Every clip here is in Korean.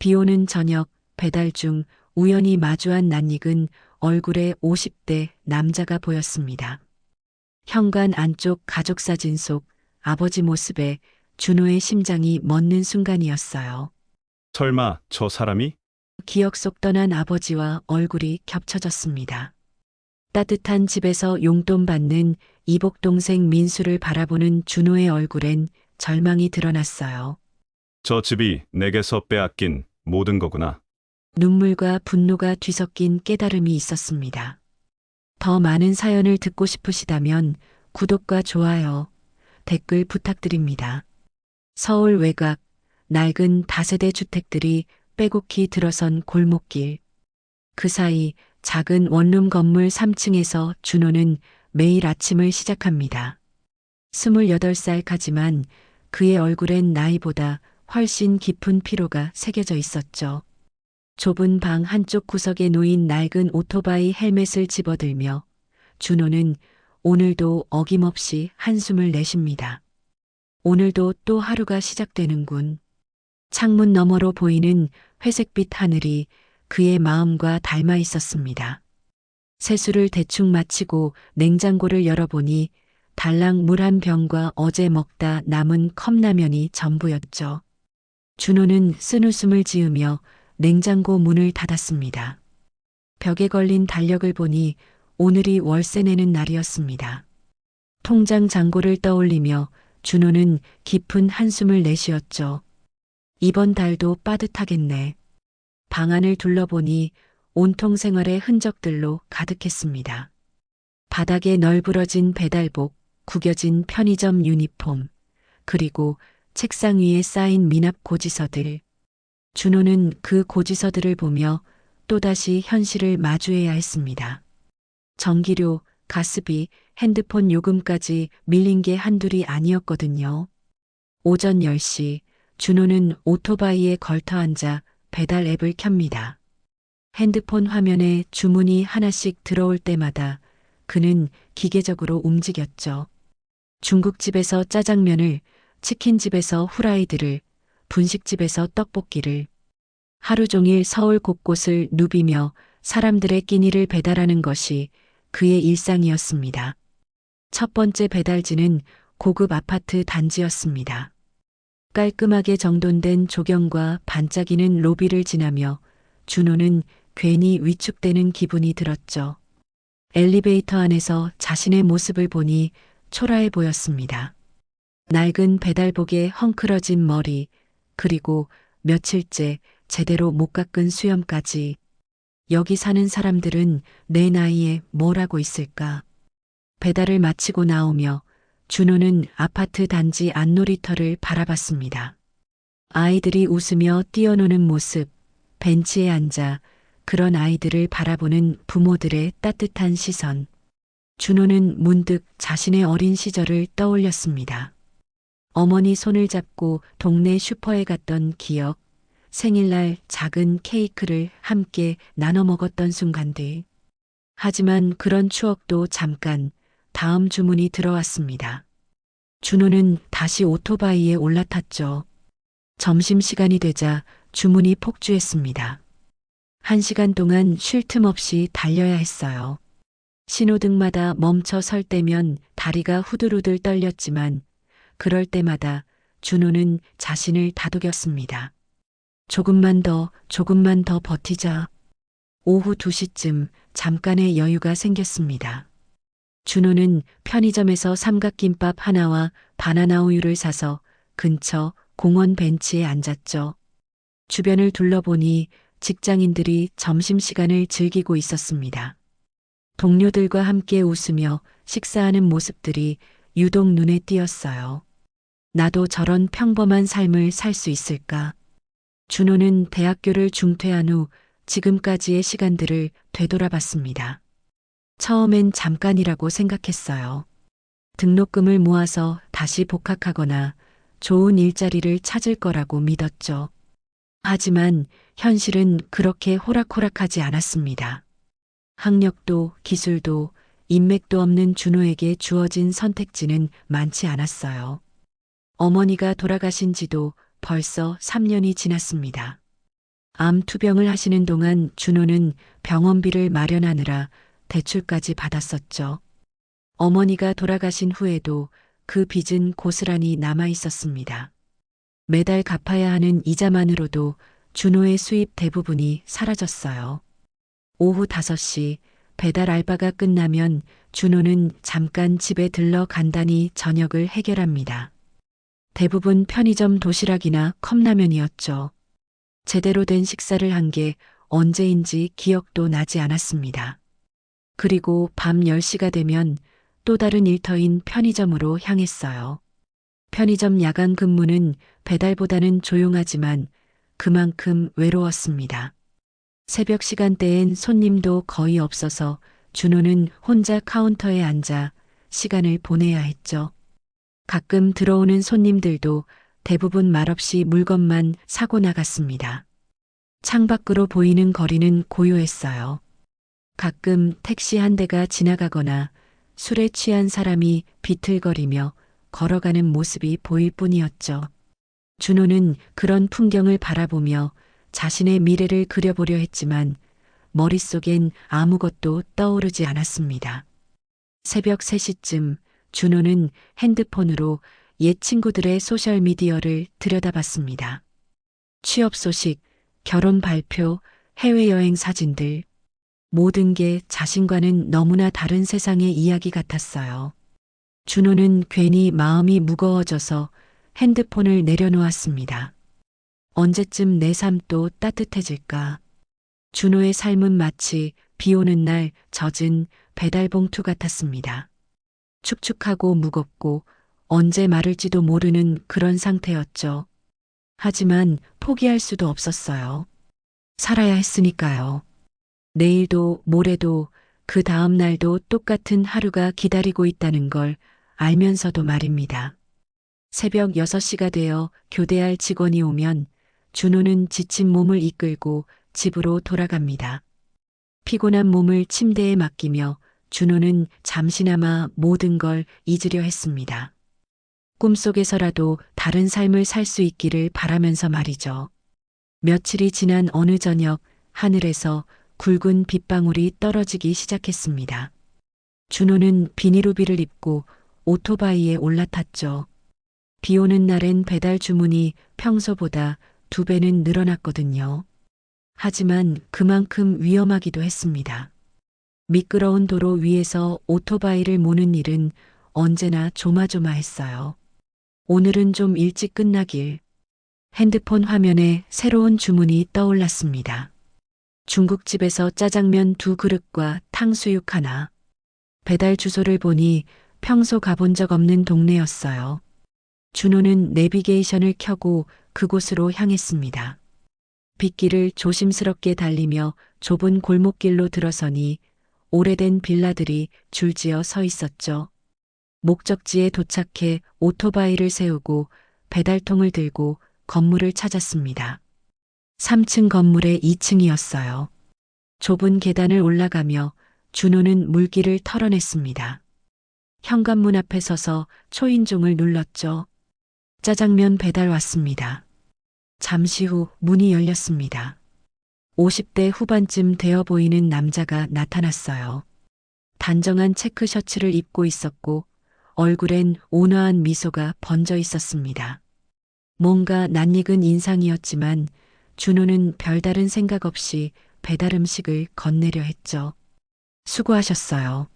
비 오는 저녁 배달 중 우연히 마주한 낯익은 얼굴에 50대 남자가 보였습니다. 현관 안쪽 가족사진 속 아버지 모습에 준호의 심장이 멎는 순간이었어요. 설마 저 사람이? 기억 속 떠난 아버지와 얼굴이 겹쳐졌습니다. 따뜻한 집에서 용돈 받는 이복 동생 민수를 바라보는 준호의 얼굴엔 절망이 드러났어요. 저 집이 내게서 빼앗긴 모든 거구나. 눈물과 분노가 뒤섞인 깨달음이 있었습니다. 더 많은 사연을 듣고 싶으시다면 구독과 좋아요, 댓글 부탁드립니다. 서울 외곽, 낡은 다세대 주택들이 빼곡히 들어선 골목길. 그 사이 작은 원룸 건물 3층에서 준호는 매일 아침을 시작합니다. 28살까지만 그의 얼굴엔 나이보다 훨씬 깊은 피로가 새겨져 있었죠. 좁은 방 한쪽 구석에 놓인 낡은 오토바이 헬멧을 집어들며 준호는 오늘도 어김없이 한숨을 내쉽니다. 오늘도 또 하루가 시작되는군. 창문 너머로 보이는 회색빛 하늘이 그의 마음과 닮아 있었습니다. 세수를 대충 마치고 냉장고를 열어보니 달랑 물 한 병과 어제 먹다 남은 컵라면이 전부였죠. 준호는 쓴웃음을 지으며 냉장고 문을 닫았습니다. 벽에 걸린 달력을 보니 오늘이 월세 내는 날이었습니다. 통장 잔고를 떠올리며 준호는 깊은 한숨을 내쉬었죠. 이번 달도 빠듯하겠네. 방안을 둘러보니 온통 생활의 흔적들로 가득했습니다. 바닥에 널브러진 배달복, 구겨진 편의점 유니폼, 그리고 책상 위에 쌓인 미납 고지서들. 준호는 그 고지서들을 보며 또다시 현실을 마주해야 했습니다. 전기료, 가스비, 핸드폰 요금까지 밀린 게 한둘이 아니었거든요. 오전 10시 준호는 오토바이에 걸터 앉아 배달 앱을 켭니다. 핸드폰 화면에 주문이 하나씩 들어올 때마다 그는 기계적으로 움직였죠. 중국집에서 짜장면을, 치킨집에서 후라이드를, 분식집에서 떡볶이를. 하루 종일 서울 곳곳을 누비며 사람들의 끼니를 배달하는 것이 그의 일상이었습니다. 첫 번째 배달지는 고급 아파트 단지였습니다. 깔끔하게 정돈된 조경과 반짝이는 로비를 지나며 준호는 괜히 위축되는 기분이 들었죠. 엘리베이터 안에서 자신의 모습을 보니 초라해 보였습니다. 낡은 배달복에 헝클어진 머리, 그리고 며칠째 제대로 못 깎은 수염까지. 여기 사는 사람들은 내 나이에 뭘 하고 있을까? 배달을 마치고 나오며 준호는 아파트 단지 안놀이터를 바라봤습니다. 아이들이 웃으며 뛰어노는 모습, 벤치에 앉아 그런 아이들을 바라보는 부모들의 따뜻한 시선. 준호는 문득 자신의 어린 시절을 떠올렸습니다. 어머니 손을 잡고 동네 슈퍼에 갔던 기억, 생일날 작은 케이크를 함께 나눠 먹었던 순간들. 하지만 그런 추억도 잠깐 다음 주문이 들어왔습니다. 준호는 다시 오토바이에 올라탔죠. 점심시간이 되자 주문이 폭주했습니다. 1시간 동안 쉴 틈 없이 달려야 했어요. 신호등마다 멈춰 설 때면 다리가 후들후들 떨렸지만 그럴 때마다 준호는 자신을 다독였습니다. 조금만 더 버티자. 오후 2시쯤 잠깐의 여유가 생겼습니다. 준호는 편의점에서 삼각김밥 하나와 바나나 우유를 사서 근처 공원 벤치에 앉았죠. 주변을 둘러보니 직장인들이 점심시간을 즐기고 있었습니다. 동료들과 함께 웃으며 식사하는 모습들이 유독 눈에 띄었어요. 나도 저런 평범한 삶을 살 수 있을까? 준호는 대학교를 중퇴한 후 지금까지의 시간들을 되돌아봤습니다. 처음엔 잠깐이라고 생각했어요. 등록금을 모아서 다시 복학하거나 좋은 일자리를 찾을 거라고 믿었죠. 하지만 현실은 그렇게 호락호락하지 않았습니다. 학력도 기술도 인맥도 없는 준호에게 주어진 선택지는 많지 않았어요. 어머니가 돌아가신 지도 벌써 3년이 지났습니다. 암 투병을 하시는 동안 준호는 병원비를 마련하느라 대출까지 받았었죠. 어머니가 돌아가신 후에도 그 빚은 고스란히 남아 있었습니다. 매달 갚아야 하는 이자만으로도 준호의 수입 대부분이 사라졌어요. 오후 5시 배달 알바가 끝나면 준호는 잠깐 집에 들러 간단히 저녁을 해결합니다. 대부분 편의점 도시락이나 컵라면이었죠. 제대로 된 식사를 한 게 언제인지 기억도 나지 않았습니다. 그리고 밤 10시가 되면 또 다른 일터인 편의점으로 향했어요. 편의점 야간 근무는 배달보다는 조용하지만 그만큼 외로웠습니다. 새벽 시간대엔 손님도 거의 없어서 준호는 혼자 카운터에 앉아 시간을 보내야 했죠. 가끔 들어오는 손님들도 대부분 말없이 물건만 사고 나갔습니다. 창밖으로 보이는 거리는 고요했어요. 가끔 택시 한 대가 지나가거나 술에 취한 사람이 비틀거리며 걸어가는 모습이 보일 뿐이었죠. 준호는 그런 풍경을 바라보며 자신의 미래를 그려보려 했지만 머릿속엔 아무것도 떠오르지 않았습니다. 새벽 3시쯤 준호는 핸드폰으로 옛 친구들의 소셜미디어를 들여다봤습니다. 취업 소식, 결혼 발표, 해외여행 사진들, 모든 게 자신과는 너무나 다른 세상의 이야기 같았어요. 준호는 괜히 마음이 무거워져서 핸드폰을 내려놓았습니다. 언제쯤 내 삶도 따뜻해질까? 준호의 삶은 마치 비 오는 날 젖은 배달봉투 같았습니다. 축축하고 무겁고 언제 마를지도 모르는 그런 상태였죠. 하지만 포기할 수도 없었어요. 살아야 했으니까요. 내일도 모레도 그 다음 날도 똑같은 하루가 기다리고 있다는 걸 알면서도 말입니다. 새벽 6시가 되어 교대할 직원이 오면 준호는 지친 몸을 이끌고 집으로 돌아갑니다. 피곤한 몸을 침대에 맡기며 준호는 잠시나마 모든 걸 잊으려 했습니다. 꿈속에서라도 다른 삶을 살 수 있기를 바라면서 말이죠. 며칠이 지난 어느 저녁 하늘에서 굵은 빗방울이 떨어지기 시작했습니다. 준호는 비닐우비를 입고 오토바이에 올라탔죠. 비 오는 날엔 배달 주문이 평소보다 2배는 늘어났거든요. 하지만 그만큼 위험하기도 했습니다. 미끄러운 도로 위에서 오토바이를 모는 일은 언제나 조마조마했어요. 오늘은 좀 일찍 끝나길. 핸드폰 화면에 새로운 주문이 떠올랐습니다. 중국집에서 짜장면 2그릇과 탕수육 하나. 배달 주소를 보니 평소 가본 적 없는 동네였어요. 준호는 내비게이션을 켜고 그곳으로 향했습니다. 빗길을 조심스럽게 달리며 좁은 골목길로 들어서니 오래된 빌라들이 줄지어 서 있었죠. 목적지에 도착해 오토바이를 세우고 배달통을 들고 건물을 찾았습니다. 3층 건물의 2층이었어요. 좁은 계단을 올라가며 준호는 물기를 털어냈습니다. 현관문 앞에 서서 초인종을 눌렀죠. 짜장면 배달 왔습니다. 잠시 후 문이 열렸습니다. 50대 후반쯤 되어 보이는 남자가 나타났어요. 단정한 체크 셔츠를 입고 있었고 얼굴엔 온화한 미소가 번져 있었습니다. 뭔가 낯익은 인상이었지만 준호는 별다른 생각 없이 배달 음식을 건네려 했죠. 수고하셨어요.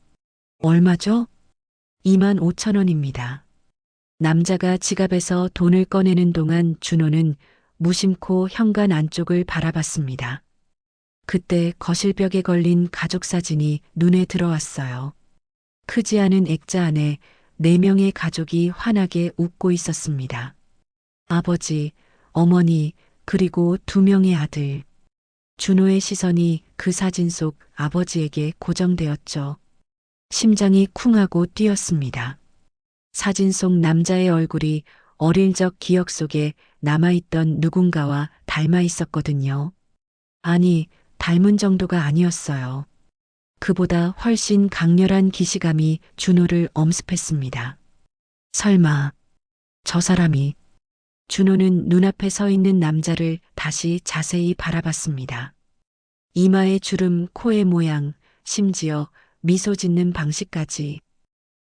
얼마죠? 25,000원입니다. 남자가 지갑에서 돈을 꺼내는 동안 준호는 무심코 현관 안쪽을 바라봤습니다. 그때 거실벽에 걸린 가족 사진이 눈에 들어왔어요. 크지 않은 액자 안에 4명의 가족이 환하게 웃고 있었습니다. 아버지, 어머니, 그리고 2명의 아들. 준호의 시선이 그 사진 속 아버지에게 고정되었죠. 심장이 쿵하고 뛰었습니다. 사진 속 남자의 얼굴이 어릴 적 기억 속에 남아있던 누군가와 닮아 있었거든요. 아니, 닮은 정도가 아니었어요. 그보다 훨씬 강렬한 기시감이 준호를 엄습했습니다. 설마, 저 사람이 준호는 눈앞에 서 있는 남자를 다시 자세히 바라봤습니다. 이마의 주름, 코의 모양, 심지어 미소 짓는 방식까지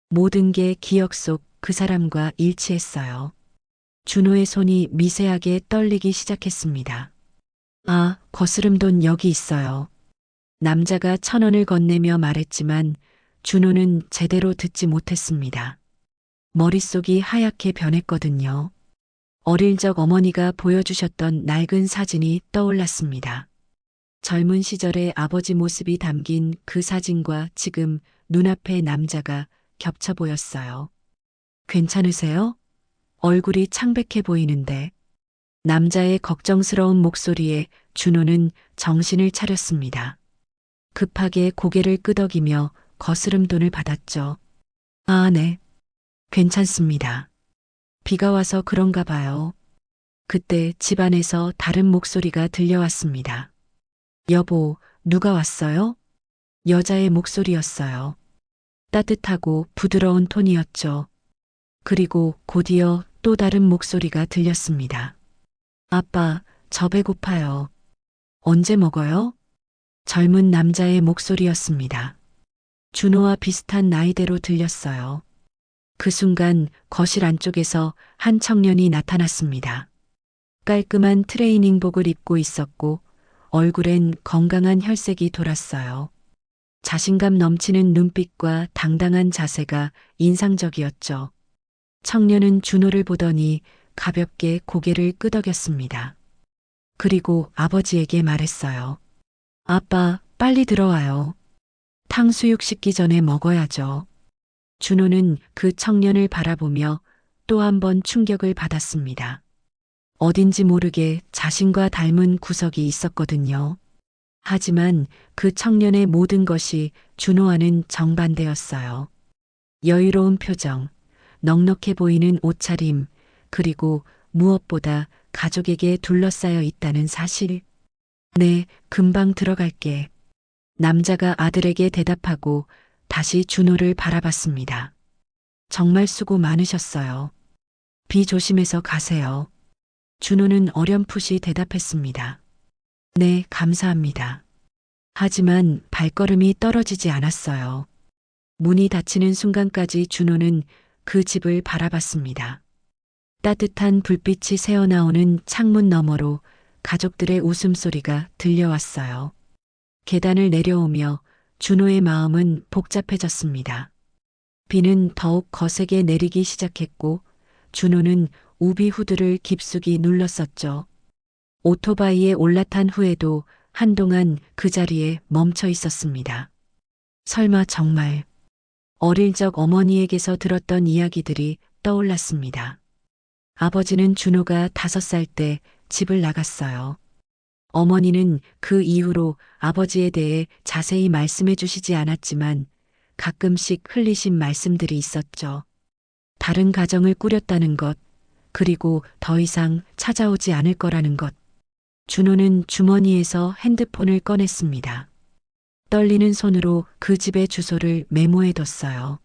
모든 게 기억 속 그 사람과 일치했어요. 준호의 손이 미세하게 떨리기 시작했습니다. 아, 거스름 돈 여기 있어요. 남자가 1,000원을 건네며 말했지만 준호는 제대로 듣지 못했습니다. 머릿속이 하얗게 변했거든요. 어릴 적 어머니가 보여주셨던 낡은 사진이 떠올랐습니다. 젊은 시절의 아버지 모습이 담긴 그 사진과 지금 눈앞의 남자가 겹쳐 보였어요. 괜찮으세요? 얼굴이 창백해 보이는데. 남자의 걱정스러운 목소리에 준호는 정신을 차렸습니다. 급하게 고개를 끄덕이며 거스름 돈을 받았죠. 아, 네. 괜찮습니다. 비가 와서 그런가 봐요. 그때 집안에서 다른 목소리가 들려왔습니다. 여보, 누가 왔어요? 여자의 목소리였어요. 따뜻하고 부드러운 톤이었죠. 그리고 곧이어 또 다른 목소리가 들렸습니다. 아빠, 저 배고파요. 언제 먹어요? 젊은 남자의 목소리였습니다. 준호와 비슷한 나이대로 들렸어요. 그 순간 거실 안쪽에서 한 청년이 나타났습니다. 깔끔한 트레이닝복을 입고 있었고 얼굴엔 건강한 혈색이 돌았어요. 자신감 넘치는 눈빛과 당당한 자세가 인상적이었죠. 청년은 준호를 보더니 가볍게 고개를 끄덕였습니다. 그리고 아버지에게 말했어요. 아빠, 빨리 들어와요. 탕수육 식기 전에 먹어야죠. 준호는 그 청년을 바라보며 또 한 번 충격을 받았습니다. 어딘지 모르게 자신과 닮은 구석이 있었거든요. 하지만 그 청년의 모든 것이 준호와는 정반대였어요. 여유로운 표정, 넉넉해 보이는 옷차림, 그리고 무엇보다 가족에게 둘러싸여 있다는 사실. 네, 금방 들어갈게. 남자가 아들에게 대답하고 다시 준호를 바라봤습니다. 정말 수고 많으셨어요. 비 조심해서 가세요. 준호는 어렴풋이 대답했습니다. 네, 감사합니다. 하지만 발걸음이 떨어지지 않았어요. 문이 닫히는 순간까지 준호는 그 집을 바라봤습니다. 따뜻한 불빛이 새어나오는 창문 너머로 가족들의 웃음소리가 들려왔어요. 계단을 내려오며 준호의 마음은 복잡해졌습니다. 비는 더욱 거세게 내리기 시작했고 준호는 우비 후드를 깊숙이 눌렀었죠. 오토바이에 올라탄 후에도 한동안 그 자리에 멈춰 있었습니다. 설마 정말 어릴 적 어머니에게서 들었던 이야기들이 떠올랐습니다. 아버지는 준호가 5살 때 집을 나갔어요. 어머니는 그 이후로 아버지에 대해 자세히 말씀해 주시지 않았지만 가끔씩 흘리신 말씀들이 있었죠. 다른 가정을 꾸렸다는 것, 그리고 더 이상 찾아오지 않을 거라는 것. 준호는 주머니에서 핸드폰을 꺼냈습니다. 떨리는 손으로 그 집의 주소를 메모해뒀어요.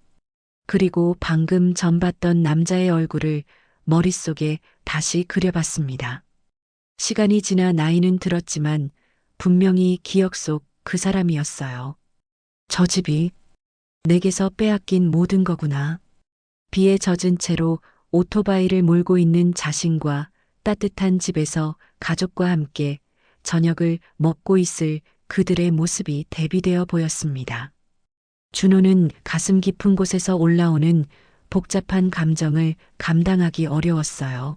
그리고 방금 전 봤던 남자의 얼굴을 머릿속에 다시 그려봤습니다. 시간이 지나 나이는 들었지만 분명히 기억 속 그 사람이었어요. 저 집이 내게서 빼앗긴 모든 거구나. 비에 젖은 채로 오토바이를 몰고 있는 자신과 따뜻한 집에서 가족과 함께 저녁을 먹고 있을 그들의 모습이 대비되어 보였습니다. 준호는 가슴 깊은 곳에서 올라오는 복잡한 감정을 감당하기 어려웠어요.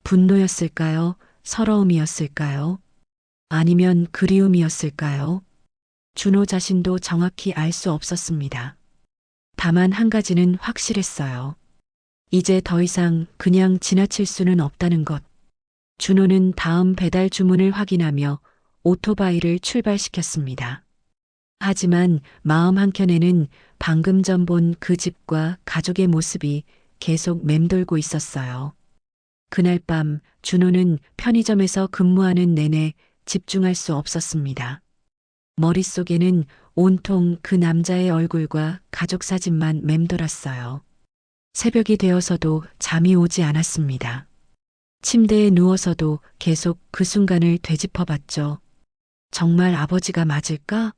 분노였을까요? 서러움이었을까요? 아니면 그리움이었을까요? 준호 자신도 정확히 알 수 없었습니다. 다만 한 가지는 확실했어요. 이제 더 이상 그냥 지나칠 수는 없다는 것. 준호는 다음 배달 주문을 확인하며 오토바이를 출발시켰습니다. 하지만 마음 한켠에는 방금 전 본 그 집과 가족의 모습이 계속 맴돌고 있었어요. 그날 밤 준호는 편의점에서 근무하는 내내 집중할 수 없었습니다. 머릿속에는 온통 그 남자의 얼굴과 가족 사진만 맴돌았어요. 새벽이 되어서도 잠이 오지 않았습니다. 침대에 누워서도 계속 그 순간을 되짚어봤죠. 정말 아버지가 맞을까?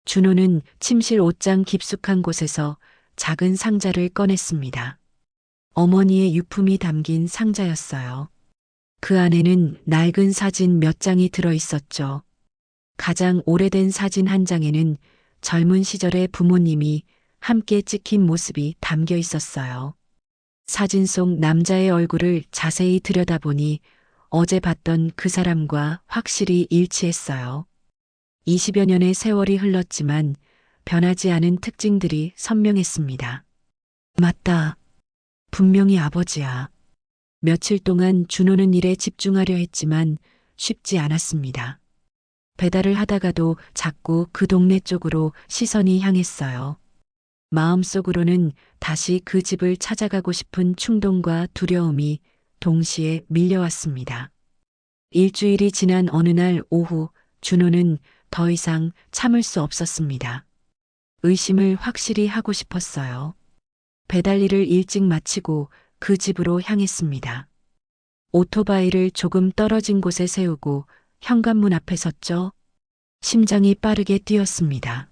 준호는 침실 옷장 깊숙한 곳에서 작은 상자를 꺼냈습니다. 어머니의 유품이 담긴 상자였어요. 그 안에는 낡은 사진 몇 장이 들어 있었죠. 가장 오래된 사진 한 장에는 젊은 시절의 부모님이 함께 찍힌 모습이 담겨 있었어요. 사진 속 남자의 얼굴을 자세히 들여다보니 어제 봤던 그 사람과 확실히 일치했어요. 20여 년의 세월이 흘렀지만 변하지 않은 특징들이 선명했습니다. 맞다. 분명히 아버지야. 며칠 동안 준호는 일에 집중하려 했지만 쉽지 않았습니다. 배달을 하다가도 자꾸 그 동네 쪽으로 시선이 향했어요. 마음속으로는 다시 그 집을 찾아가고 싶은 충동과 두려움이 동시에 밀려왔습니다. 일주일이 지난 어느 날 오후 준호는 더 이상 참을 수 없었습니다. 의심을 확실히 하고 싶었어요. 배달 일을 일찍 마치고 그 집으로 향했습니다. 오토바이를 조금 떨어진 곳에 세우고 현관문 앞에 섰죠. 심장이 빠르게 뛰었습니다.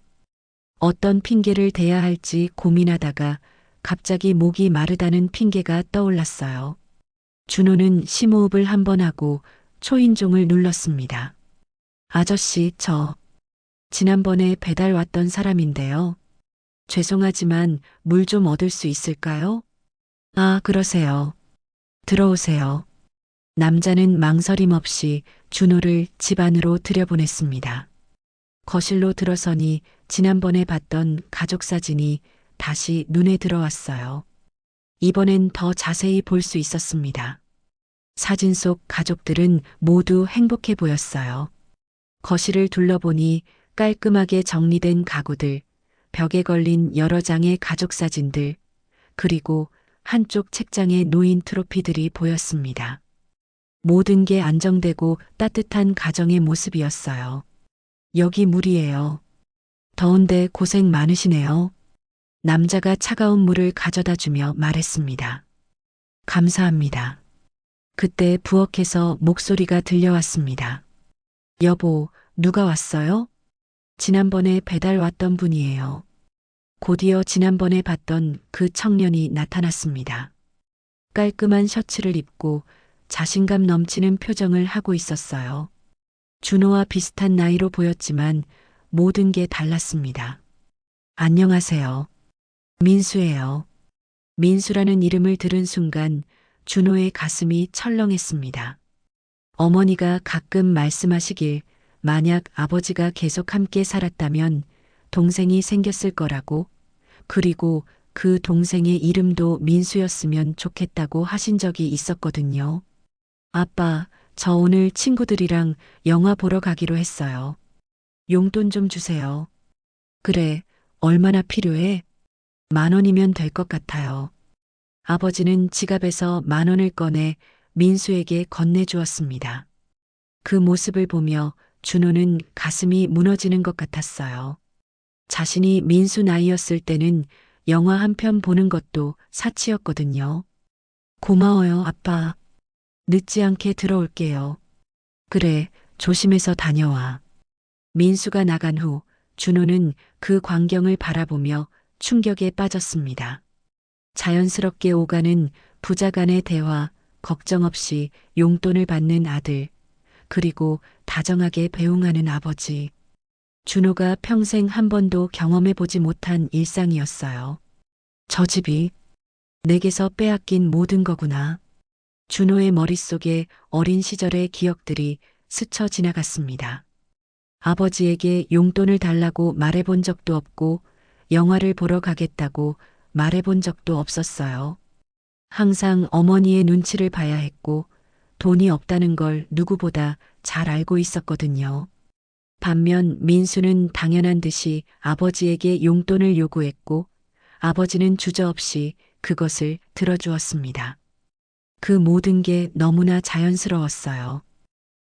어떤 핑계를 대야 할지 고민하다가 갑자기 목이 마르다는 핑계가 떠올랐어요. 준호는 심호흡을 한 번 하고 초인종을 눌렀습니다. 아저씨, 저 지난번에 배달 왔던 사람인데요. 죄송하지만 물 좀 얻을 수 있을까요? 아, 그러세요. 들어오세요. 남자는 망설임 없이 준호를 집 안으로 들여보냈습니다. 거실로 들어서니 지난번에 봤던 가족 사진이 다시 눈에 들어왔어요. 이번엔 더 자세히 볼 수 있었습니다. 사진 속 가족들은 모두 행복해 보였어요. 거실을 둘러보니 깔끔하게 정리된 가구들, 벽에 걸린 여러 장의 가족 사진들, 그리고 한쪽 책장에 놓인 트로피들이 보였습니다. 모든 게 안정되고 따뜻한 가정의 모습이었어요. 여기 물이에요. 더운데 고생 많으시네요. 남자가 차가운 물을 가져다 주며 말했습니다. 감사합니다. 그때 부엌에서 목소리가 들려왔습니다. 여보, 누가 왔어요? 지난번에 배달 왔던 분이에요. 곧이어 지난번에 봤던 그 청년이 나타났습니다. 깔끔한 셔츠를 입고 자신감 넘치는 표정을 하고 있었어요. 준호와 비슷한 나이로 보였지만 모든 게 달랐습니다. 안녕하세요. 민수예요. 민수라는 이름을 들은 순간 준호의 가슴이 철렁했습니다. 어머니가 가끔 말씀하시길 만약 아버지가 계속 함께 살았다면 동생이 생겼을 거라고, 그리고 그 동생의 이름도 민수였으면 좋겠다고 하신 적이 있었거든요. 아빠, 저 오늘 친구들이랑 영화 보러 가기로 했어요. 용돈 좀 주세요. 그래, 얼마나 필요해? 10,000원이면 될 것 같아요. 아버지는 지갑에서 10,000원을 꺼내 민수에게 건네주었습니다. 그 모습을 보며 준호는 가슴이 무너지는 것 같았어요. 자신이 민수 나이였을 때는 영화 한 편 보는 것도 사치였거든요. 고마워요, 아빠. 늦지 않게 들어올게요. 그래, 조심해서 다녀와. 민수가 나간 후 준호는 그 광경을 바라보며 충격에 빠졌습니다. 자연스럽게 오가는 부자 간의 대화, 걱정 없이 용돈을 받는 아들, 그리고 다정하게 배웅하는 아버지. 준호가 평생 한 번도 경험해 보지 못한 일상이었어요. 저 집이 내게서 빼앗긴 모든 거구나. 준호의 머릿속에 어린 시절의 기억들이 스쳐 지나갔습니다. 아버지에게 용돈을 달라고 말해본 적도 없고 영화를 보러 가겠다고 말해본 적도 없었어요. 항상 어머니의 눈치를 봐야 했고 돈이 없다는 걸 누구보다 잘 알고 있었거든요. 반면 민수는 당연한 듯이 아버지에게 용돈을 요구했고 아버지는 주저없이 그것을 들어주었습니다. 그 모든 게 너무나 자연스러웠어요.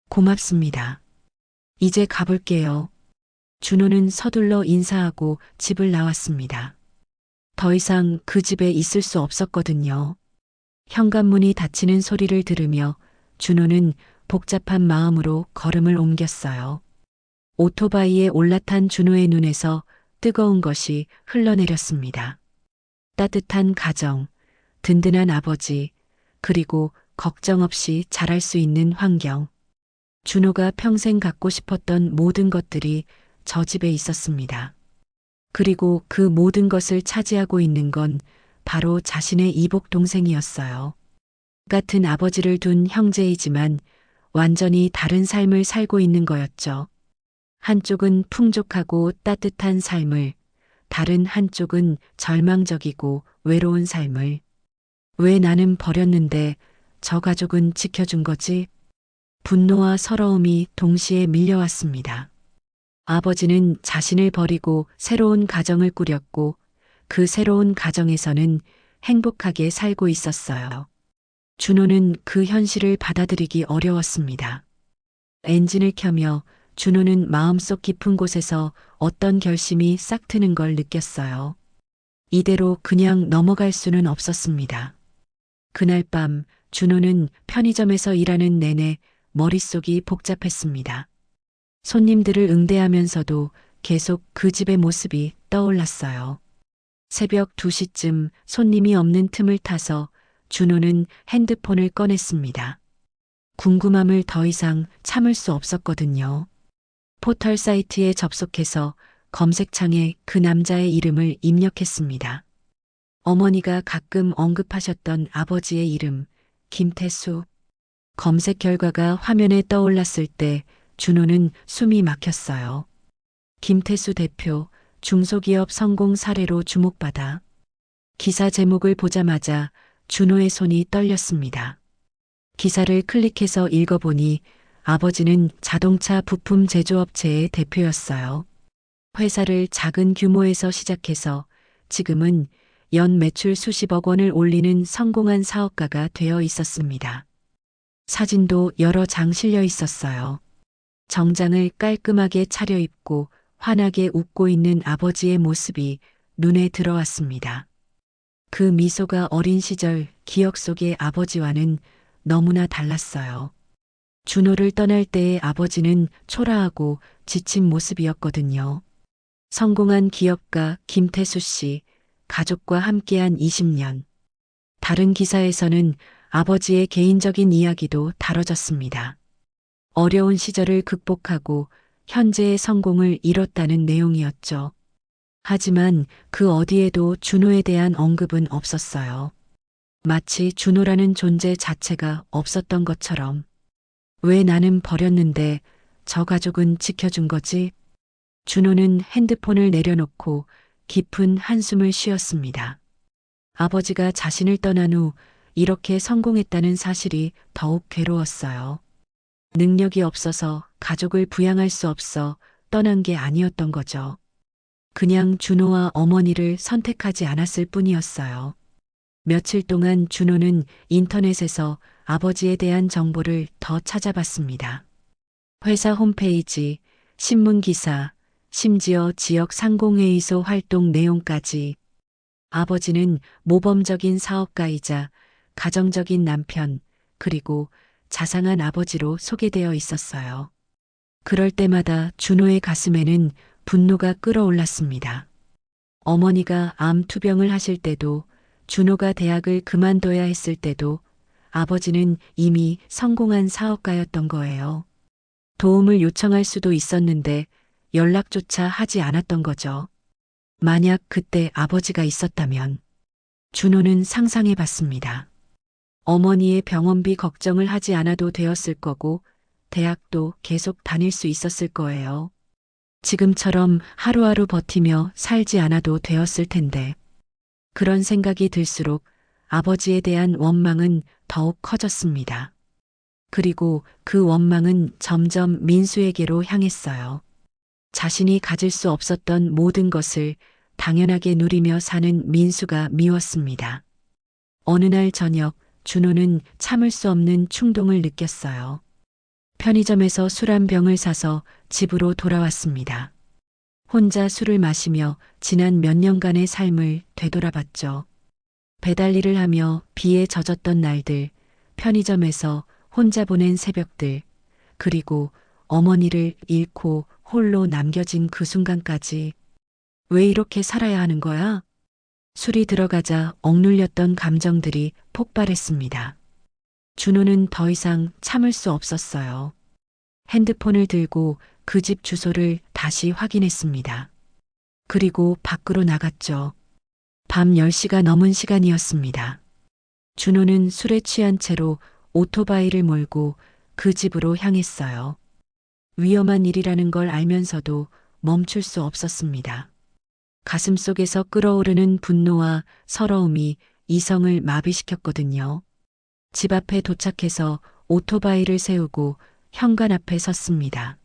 고맙습니다. 이제 가볼게요. 준호는 서둘러 인사하고 집을 나왔습니다. 더 이상 그 집에 있을 수 없었거든요. 현관문이 닫히는 소리를 들으며 준호는 복잡한 마음으로 걸음을 옮겼어요. 오토바이에 올라탄 준호의 눈에서 뜨거운 것이 흘러내렸습니다. 따뜻한 가정, 든든한 아버지, 그리고 걱정 없이 자랄 수 있는 환경. 준호가 평생 갖고 싶었던 모든 것들이 저 집에 있었습니다. 그리고 그 모든 것을 차지하고 있는 건 바로 자신의 이복 동생이었어요. 같은 아버지를 둔 형제이지만 완전히 다른 삶을 살고 있는 거였죠. 한쪽은 풍족하고 따뜻한 삶을, 다른 한쪽은 절망적이고 외로운 삶을. 왜 나는 버렸는데 저 가족은 지켜준 거지? 분노와 서러움이 동시에 밀려왔습니다. 아버지는 자신을 버리고 새로운 가정을 꾸렸고 그 새로운 가정에서는 행복하게 살고 있었어요. 준호는 그 현실을 받아들이기 어려웠습니다. 엔진을 켜며 준호는 마음속 깊은 곳에서 어떤 결심이 싹 트는 걸 느꼈어요. 이대로 그냥 넘어갈 수는 없었습니다. 그날 밤 준호는 편의점에서 일하는 내내 머릿속이 복잡했습니다. 손님들을 응대하면서도 계속 그 집의 모습이 떠올랐어요. 새벽 2시쯤 손님이 없는 틈을 타서 준호는 핸드폰을 꺼냈습니다. 궁금함을 더 이상 참을 수 없었거든요. 포털 사이트에 접속해서 검색창에 그 남자의 이름을 입력했습니다. 어머니가 가끔 언급하셨던 아버지의 이름, 김태수. 검색 결과가 화면에 떠올랐을 때 준호는 숨이 막혔어요. 김태수 대표, 중소기업 성공 사례로 주목받아. 기사 제목을 보자마자 준호의 손이 떨렸습니다. 기사를 클릭해서 읽어보니 아버지는 자동차 부품 제조업체의 대표였어요. 회사를 작은 규모에서 시작해서 지금은 연 매출 수십억 원을 올리는 성공한 사업가가 되어 있었습니다. 사진도 여러 장 실려 있었어요. 정장을 깔끔하게 차려입고 환하게 웃고 있는 아버지의 모습이 눈에 들어왔습니다. 그 미소가 어린 시절 기억 속의 아버지와는 너무나 달랐어요. 준호를 떠날 때의 아버지는 초라하고 지친 모습이었거든요. 성공한 기업가 김태수 씨, 가족과 함께한 20년. 다른 기사에서는 아버지의 개인적인 이야기도 다뤄졌습니다. 어려운 시절을 극복하고 현재의 성공을 이뤘다는 내용이었죠. 하지만 그 어디에도 준호에 대한 언급은 없었어요. 마치 준호라는 존재 자체가 없었던 것처럼. 왜 나는 버렸는데 저 가족은 지켜준 거지? 준호는 핸드폰을 내려놓고 깊은 한숨을 쉬었습니다. 아버지가 자신을 떠난 후 이렇게 성공했다는 사실이 더욱 괴로웠어요. 능력이 없어서 가족을 부양할 수 없어 떠난 게 아니었던 거죠. 그냥 준호와 어머니를 선택하지 않았을 뿐이었어요. 며칠 동안 준호는 인터넷에서 아버지에 대한 정보를 더 찾아봤습니다. 회사 홈페이지, 신문 기사, 심지어 지역 상공회의소 활동 내용까지. 아버지는 모범적인 사업가이자 가정적인 남편, 그리고 자상한 아버지로 소개되어 있었어요. 그럴 때마다 준호의 가슴에는 분노가 끓어올랐습니다. 어머니가 암 투병을 하실 때도, 준호가 대학을 그만둬야 했을 때도 아버지는 이미 성공한 사업가였던 거예요. 도움을 요청할 수도 있었는데 연락조차 하지 않았던 거죠. 만약 그때 아버지가 있었다면 준호는 상상해 봤습니다. 어머니의 병원비 걱정을 하지 않아도 되었을 거고 대학도 계속 다닐 수 있었을 거예요. 지금처럼 하루하루 버티며 살지 않아도 되었을 텐데. 그런 생각이 들수록 아버지에 대한 원망은 더욱 커졌습니다. 그리고 그 원망은 점점 민수에게로 향했어요. 자신이 가질 수 없었던 모든 것을 당연하게 누리며 사는 민수가 미웠습니다. 어느 날 저녁 준호는 참을 수 없는 충동을 느꼈어요. 편의점에서 술 한 병을 사서 집으로 돌아왔습니다. 혼자 술을 마시며 지난 몇 년간의 삶을 되돌아봤죠. 배달 일을 하며 비에 젖었던 날들, 편의점에서 혼자 보낸 새벽들, 그리고 어머니를 잃고 홀로 남겨진 그 순간까지 왜 이렇게 살아야 하는 거야? 술이 들어가자 억눌렸던 감정들이 폭발했습니다. 준호는 더 이상 참을 수 없었어요. 핸드폰을 들고 그 집 주소를 다시 확인했습니다. 그리고 밖으로 나갔죠. 밤 10시가 넘은 시간이었습니다. 준호는 술에 취한 채로 오토바이를 몰고 그 집으로 향했어요. 위험한 일이라는 걸 알면서도 멈출 수 없었습니다. 가슴 속에서 끓어오르는 분노와 서러움이 이성을 마비시켰거든요. 집 앞에 도착해서 오토바이를 세우고 현관 앞에 섰습니다.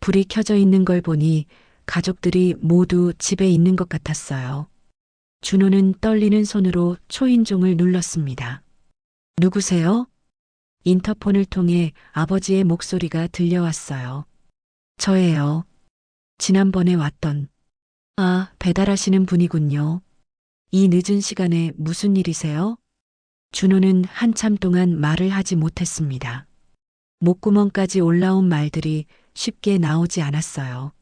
불이 켜져 있는 걸 보니 가족들이 모두 집에 있는 것 같았어요. 준호는 떨리는 손으로 초인종을 눌렀습니다. 누구세요? 인터폰을 통해 아버지의 목소리가 들려왔어요. 저예요. 지난번에 왔던. 아, 배달하시는 분이군요. 이 늦은 시간에 무슨 일이세요? 준호는 한참 동안 말을 하지 못했습니다. 목구멍까지 올라온 말들이 쉽게 나오지 않았어요.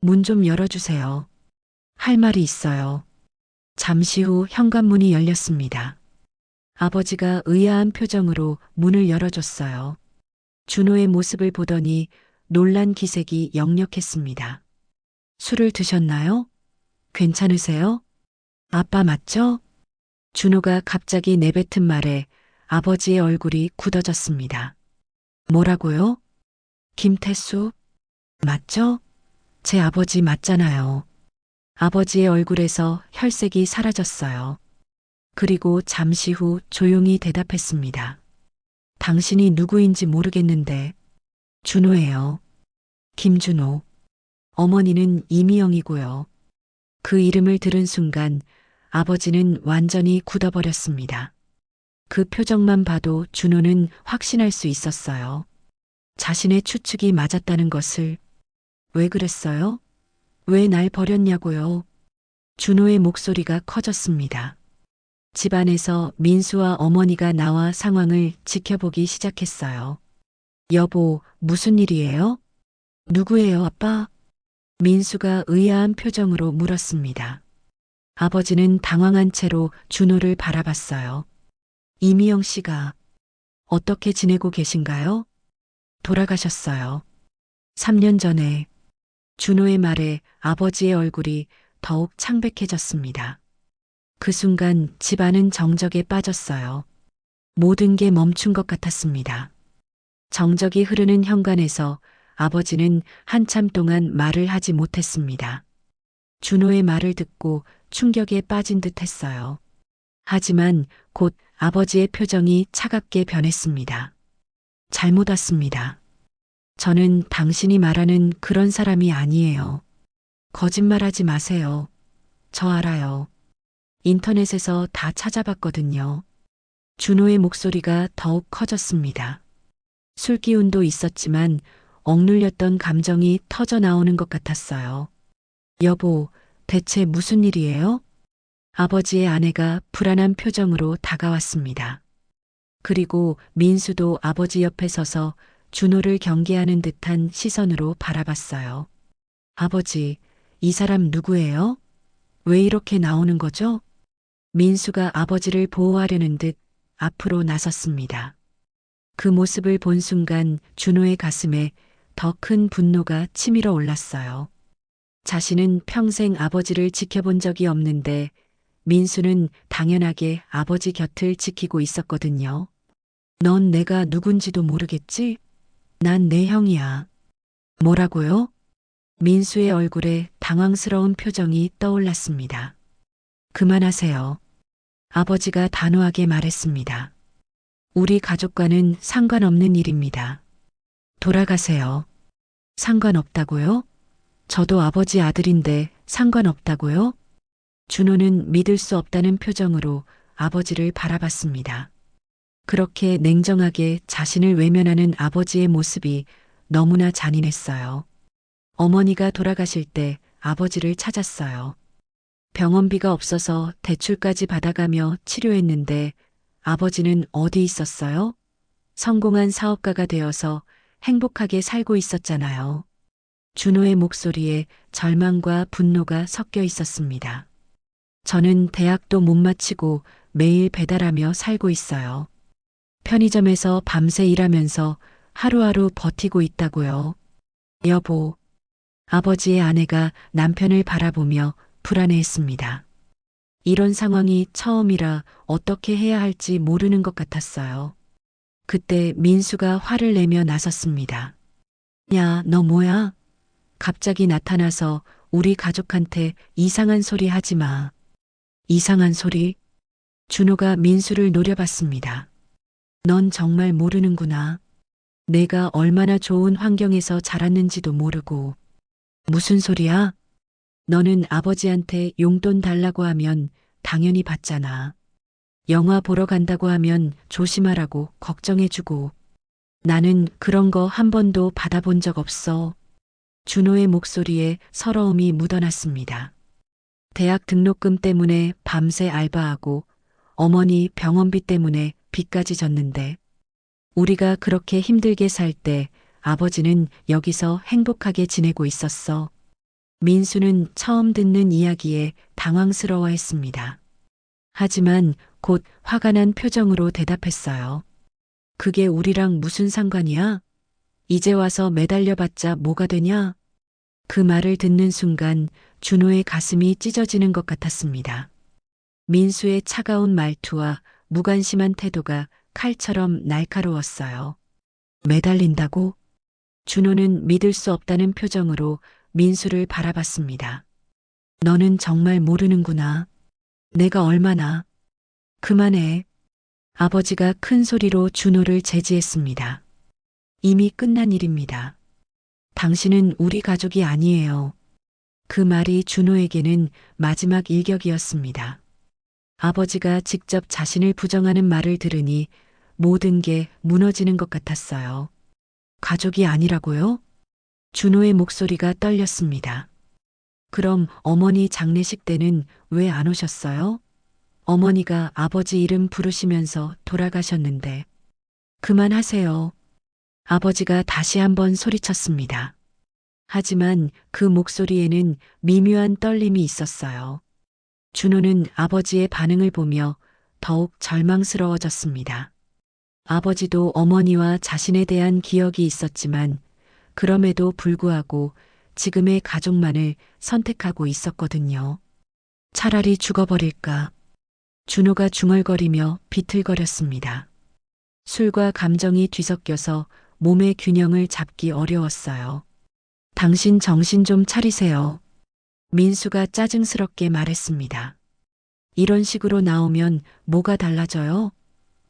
문 좀 열어주세요. 할 말이 있어요. 잠시 후 현관문이 열렸습니다. 아버지가 의아한 표정으로 문을 열어줬어요. 준호의 모습을 보더니 놀란 기색이 역력했습니다. 술을 드셨나요? 괜찮으세요? 아빠 맞죠? 준호가 갑자기 내뱉은 말에 아버지의 얼굴이 굳어졌습니다. 뭐라고요? 김태수? 맞죠? 제 아버지 맞잖아요. 아버지의 얼굴에서 혈색이 사라졌어요. 그리고 잠시 후 조용히 대답했습니다. 당신이 누구인지 모르겠는데. 준호예요. 김준호. 어머니는 이미영이고요. 그 이름을 들은 순간 아버지는 완전히 굳어버렸습니다. 그 표정만 봐도 준호는 확신할 수 있었어요. 자신의 추측이 맞았다는 것을. 왜 그랬어요? 왜 날 버렸냐고요? 준호의 목소리가 커졌습니다. 집안에서 민수와 어머니가 나와 상황을 지켜보기 시작했어요. 여보, 무슨 일이에요? 누구예요, 아빠? 민수가 의아한 표정으로 물었습니다. 아버지는 당황한 채로 준호를 바라봤어요. 이미영 씨가 어떻게 지내고 계신가요? 돌아가셨어요. 3년 전에. 준호의 말에 아버지의 얼굴이 더욱 창백해졌습니다. 그 순간 집안은 정적에 빠졌어요. 모든 게 멈춘 것 같았습니다. 정적이 흐르는 현관에서 아버지는 한참 동안 말을 하지 못했습니다. 준호의 말을 듣고 충격에 빠진 듯 했어요. 하지만 곧 아버지의 표정이 차갑게 변했습니다. 잘못 왔습니다. 저는 당신이 말하는 그런 사람이 아니에요. 거짓말하지 마세요. 저 알아요. 인터넷에서 다 찾아봤거든요. 준호의 목소리가 더욱 커졌습니다. 술 기운도 있었지만 억눌렸던 감정이 터져 나오는 것 같았어요. 여보, 대체 무슨 일이에요? 아버지의 아내가 불안한 표정으로 다가왔습니다. 그리고 민수도 아버지 옆에 서서 준호를 경계하는 듯한 시선으로 바라봤어요. 아버지, 이 사람 누구예요? 왜 이렇게 나오는 거죠? 민수가 아버지를 보호하려는 듯 앞으로 나섰습니다. 그 모습을 본 순간 준호의 가슴에 더 큰 분노가 치밀어 올랐어요. 자신은 평생 아버지를 지켜본 적이 없는데 민수는 당연하게 아버지 곁을 지키고 있었거든요. 넌 내가 누군지도 모르겠지? 난 내 형이야. 뭐라고요? 민수의 얼굴에 당황스러운 표정이 떠올랐습니다. 그만하세요. 아버지가 단호하게 말했습니다. 우리 가족과는 상관없는 일입니다. 돌아가세요. 상관없다고요? 저도 아버지 아들인데 상관없다고요? 준호는 믿을 수 없다는 표정으로 아버지를 바라봤습니다. 그렇게 냉정하게 자신을 외면하는 아버지의 모습이 너무나 잔인했어요. 어머니가 돌아가실 때 아버지를 찾았어요. 병원비가 없어서 대출까지 받아가며 치료했는데 아버지는 어디 있었어요? 성공한 사업가가 되어서 행복하게 살고 있었잖아요. 준호의 목소리에 절망과 분노가 섞여 있었습니다. 저는 대학도 못 마치고 매일 배달하며 살고 있어요. 편의점에서 밤새 일하면서 하루하루 버티고 있다고요. 여보, 아버지의 아내가 남편을 바라보며 불안해했습니다. 이런 상황이 처음이라 어떻게 해야 할지 모르는 것 같았어요. 그때 민수가 화를 내며 나섰습니다. 야, 너 뭐야? 갑자기 나타나서 우리 가족한테 이상한 소리 하지 마. 이상한 소리? 준호가 민수를 노려봤습니다. 넌 정말 모르는구나. 내가 얼마나 좋은 환경에서 자랐는지도 모르고. 무슨 소리야? 너는 아버지한테 용돈 달라고 하면 당연히 받잖아. 영화 보러 간다고 하면 조심하라고 걱정해주고. 나는 그런 거 한 번도 받아본 적 없어. 준호의 목소리에 서러움이 묻어났습니다. 대학 등록금 때문에 밤새 알바하고 어머니 병원비 때문에 빚까지 졌는데 우리가 그렇게 힘들게 살 때 아버지는 여기서 행복하게 지내고 있었어. 민수는 처음 듣는 이야기에 당황스러워했습니다. 하지만 곧 화가 난 표정으로 대답했어요. 그게 우리랑 무슨 상관이야? 이제 와서 매달려봤자 뭐가 되냐? 그 말을 듣는 순간 준호의 가슴이 찢어지는 것 같았습니다. 민수의 차가운 말투와 무관심한 태도가 칼처럼 날카로웠어요. 매달린다고? 준호는 믿을 수 없다는 표정으로 민수를 바라봤습니다. 너는 정말 모르는구나. 내가 얼마나. 그만해. 아버지가 큰 소리로 준호를 제지했습니다. 이미 끝난 일입니다. 당신은 우리 가족이 아니에요. 그 말이 준호에게는 마지막 일격이었습니다. 아버지가 직접 자신을 부정하는 말을 들으니 모든 게 무너지는 것 같았어요. 가족이 아니라고요? 준호의 목소리가 떨렸습니다. 그럼 어머니 장례식 때는 왜 안 오셨어요? 어머니가 아버지 이름 부르시면서 돌아가셨는데. 그만하세요. 아버지가 다시 한번 소리쳤습니다. 하지만 그 목소리에는 미묘한 떨림이 있었어요. 준호는 아버지의 반응을 보며 더욱 절망스러워졌습니다. 아버지도 어머니와 자신에 대한 기억이 있었지만 그럼에도 불구하고 지금의 가족만을 선택하고 있었거든요. 차라리 죽어버릴까. 준호가 중얼거리며 비틀거렸습니다. 술과 감정이 뒤섞여서 몸의 균형을 잡기 어려웠어요. 당신 정신 좀 차리세요. 민수가 짜증스럽게 말했습니다. 이런 식으로 나오면 뭐가 달라져요?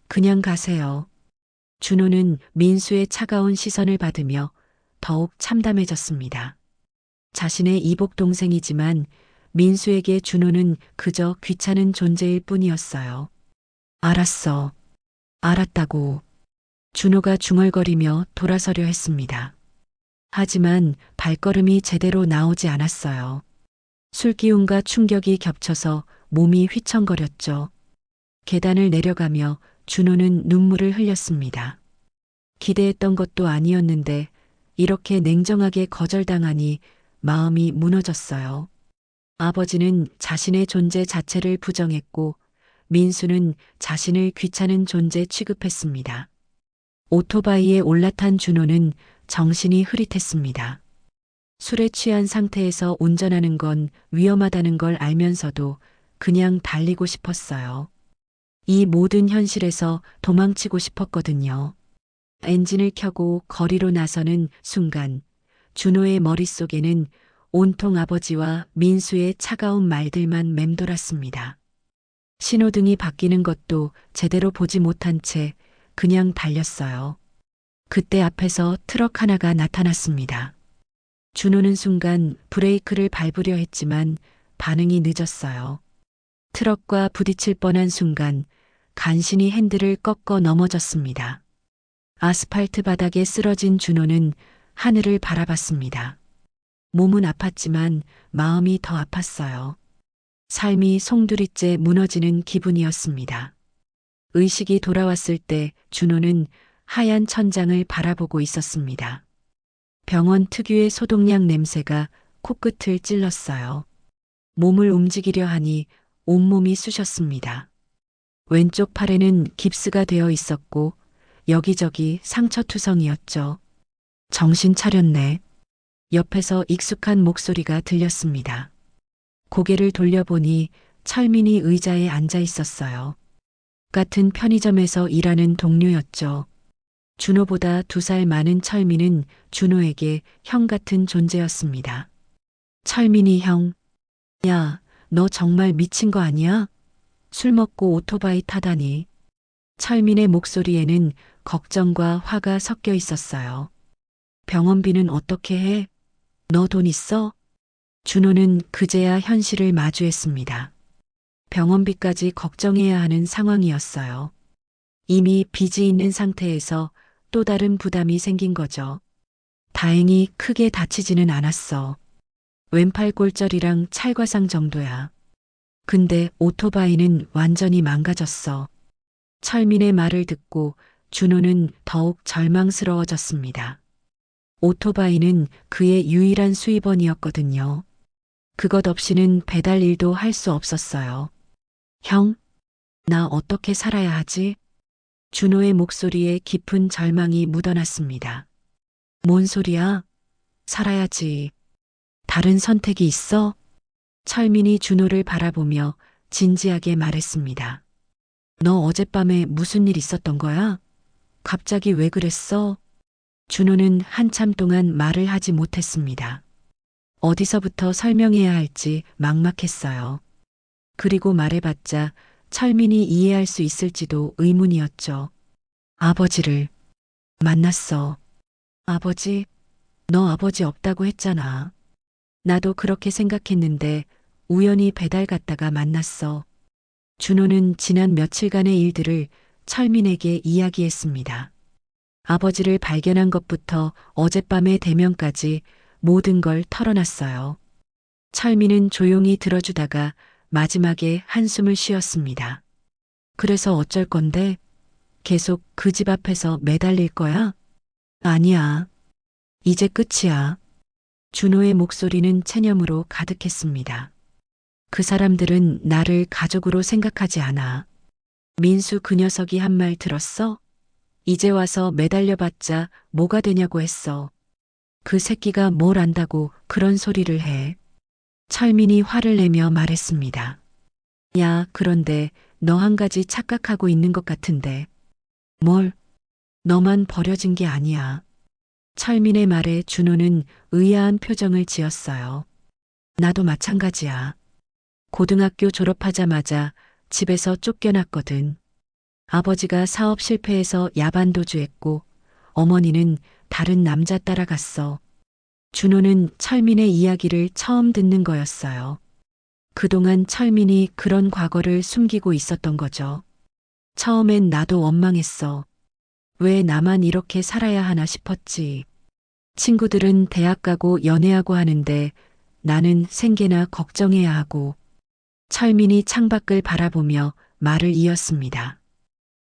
그냥 가세요. 준호는 민수의 차가운 시선을 받으며 더욱 참담해졌습니다. 자신의 이복 동생이지만 민수에게 준호는 그저 귀찮은 존재일 뿐이었어요. 알았어. 알았다고. 준호가 중얼거리며 돌아서려 했습니다. 하지만 발걸음이 제대로 나오지 않았어요. 술기운과 충격이 겹쳐서 몸이 휘청거렸죠. 계단을 내려가며 준호는 눈물을 흘렸습니다. 기대했던 것도 아니었는데 이렇게 냉정하게 거절당하니 마음이 무너졌어요. 아버지는 자신의 존재 자체를 부정했고 민수는 자신을 귀찮은 존재 취급했습니다. 오토바이에 올라탄 준호는 정신이 흐릿했습니다. 술에 취한 상태에서 운전하는 건 위험하다는 걸 알면서도 그냥 달리고 싶었어요. 이 모든 현실에서 도망치고 싶었거든요. 엔진을 켜고 거리로 나서는 순간 준호의 머릿속에는 온통 아버지와 민수의 차가운 말들만 맴돌았습니다. 신호등이 바뀌는 것도 제대로 보지 못한 채 그냥 달렸어요. 그때 앞에서 트럭 하나가 나타났습니다. 준호는 순간 브레이크를 밟으려 했지만 반응이 늦었어요. 트럭과 부딪힐 뻔한 순간 간신히 핸들을 꺾어 넘어졌습니다. 아스팔트 바닥에 쓰러진 준호는 하늘을 바라봤습니다. 몸은 아팠지만 마음이 더 아팠어요. 삶이 송두리째 무너지는 기분이었습니다. 의식이 돌아왔을 때 준호는 하얀 천장을 바라보고 있었습니다. 병원 특유의 소독약 냄새가 코끝을 찔렀어요. 몸을 움직이려 하니 온몸이 쑤셨습니다. 왼쪽 팔에는 깁스가 되어 있었고 여기저기 상처투성이었죠. 정신 차렸네. 옆에서 익숙한 목소리가 들렸습니다. 고개를 돌려보니 철민이 의자에 앉아 있었어요. 같은 편의점에서 일하는 동료였죠. 준호보다 2살 많은 철민은 준호에게 형 같은 존재였습니다. 철민이 형, 야, 너 정말 미친 거 아니야? 술 먹고 오토바이 타다니. 철민의 목소리에는 걱정과 화가 섞여 있었어요. 병원비는 어떻게 해? 너 돈 있어? 준호는 그제야 현실을 마주했습니다. 병원비까지 걱정해야 하는 상황이었어요. 이미 빚이 있는 상태에서 또 다른 부담이 생긴 거죠. 다행히 크게 다치지는 않았어. 왼팔 골절이랑 찰과상 정도야. 근데 오토바이는 완전히 망가졌어. 철민의 말을 듣고 준호는 더욱 절망스러워졌습니다. 오토바이는 그의 유일한 수입원이었거든요. 그것 없이는 배달 일도 할 수 없었어요. 형, 나 어떻게 살아야 하지? 준호의 목소리에 깊은 절망이 묻어났습니다. 뭔 소리야? 살아야지. 다른 선택이 있어? 철민이 준호를 바라보며 진지하게 말했습니다. 너 어젯밤에 무슨 일 있었던 거야? 갑자기 왜 그랬어? 준호는 한참 동안 말을 하지 못했습니다. 어디서부터 설명해야 할지 막막했어요. 그리고 말해봤자 철민이 이해할 수 있을지도 의문이었죠. 아버지를 만났어. 아버지? 너 아버지 없다고 했잖아. 나도 그렇게 생각했는데 우연히 배달 갔다가 만났어. 준호는 지난 며칠간의 일들을 철민에게 이야기했습니다. 아버지를 발견한 것부터 어젯밤의 대면까지 모든 걸 털어놨어요. 철민은 조용히 들어주다가 마지막에 한숨을 쉬었습니다. 그래서 어쩔 건데? 계속 그 집 앞에서 매달릴 거야? 아니야. 이제 끝이야. 준호의 목소리는 체념으로 가득했습니다. 그 사람들은 나를 가족으로 생각하지 않아. 민수 그 녀석이 한 말 들었어? 이제 와서 매달려봤자 뭐가 되냐고 했어. 그 새끼가 뭘 안다고 그런 소리를 해. 철민이 화를 내며 말했습니다. 야, 그런데 너 한 가지 착각하고 있는 것 같은데. 뭘? 너만 버려진 게 아니야. 철민의 말에 준호는 의아한 표정을 지었어요. 나도 마찬가지야. 고등학교 졸업하자마자 집에서 쫓겨났거든. 아버지가 사업 실패해서 야반도주했고 어머니는 다른 남자 따라갔어. 준호는 철민의 이야기를 처음 듣는 거였어요. 그동안 철민이 그런 과거를 숨기고 있었던 거죠. 처음엔 나도 원망했어. 왜 나만 이렇게 살아야 하나 싶었지. 친구들은 대학 가고 연애하고 하는데 나는 생계나 걱정해야 하고. 철민이 창밖을 바라보며 말을 이었습니다.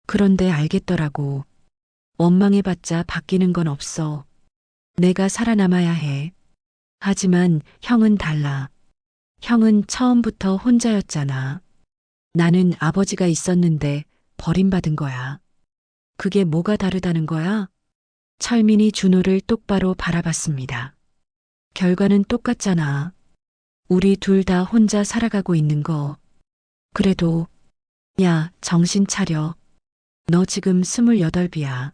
그런데 알겠더라고. 원망해봤자 바뀌는 건 없어. 내가 살아남아야 해. 하지만 형은 달라. 형은 처음부터 혼자였잖아. 나는 아버지가 있었는데 버림받은 거야. 그게 뭐가 다르다는 거야? 철민이 준호를 똑바로 바라봤습니다. 결과는 똑같잖아. 우리 둘 다 혼자 살아가고 있는 거. 그래도, 야, 정신 차려. 너 지금 28이야.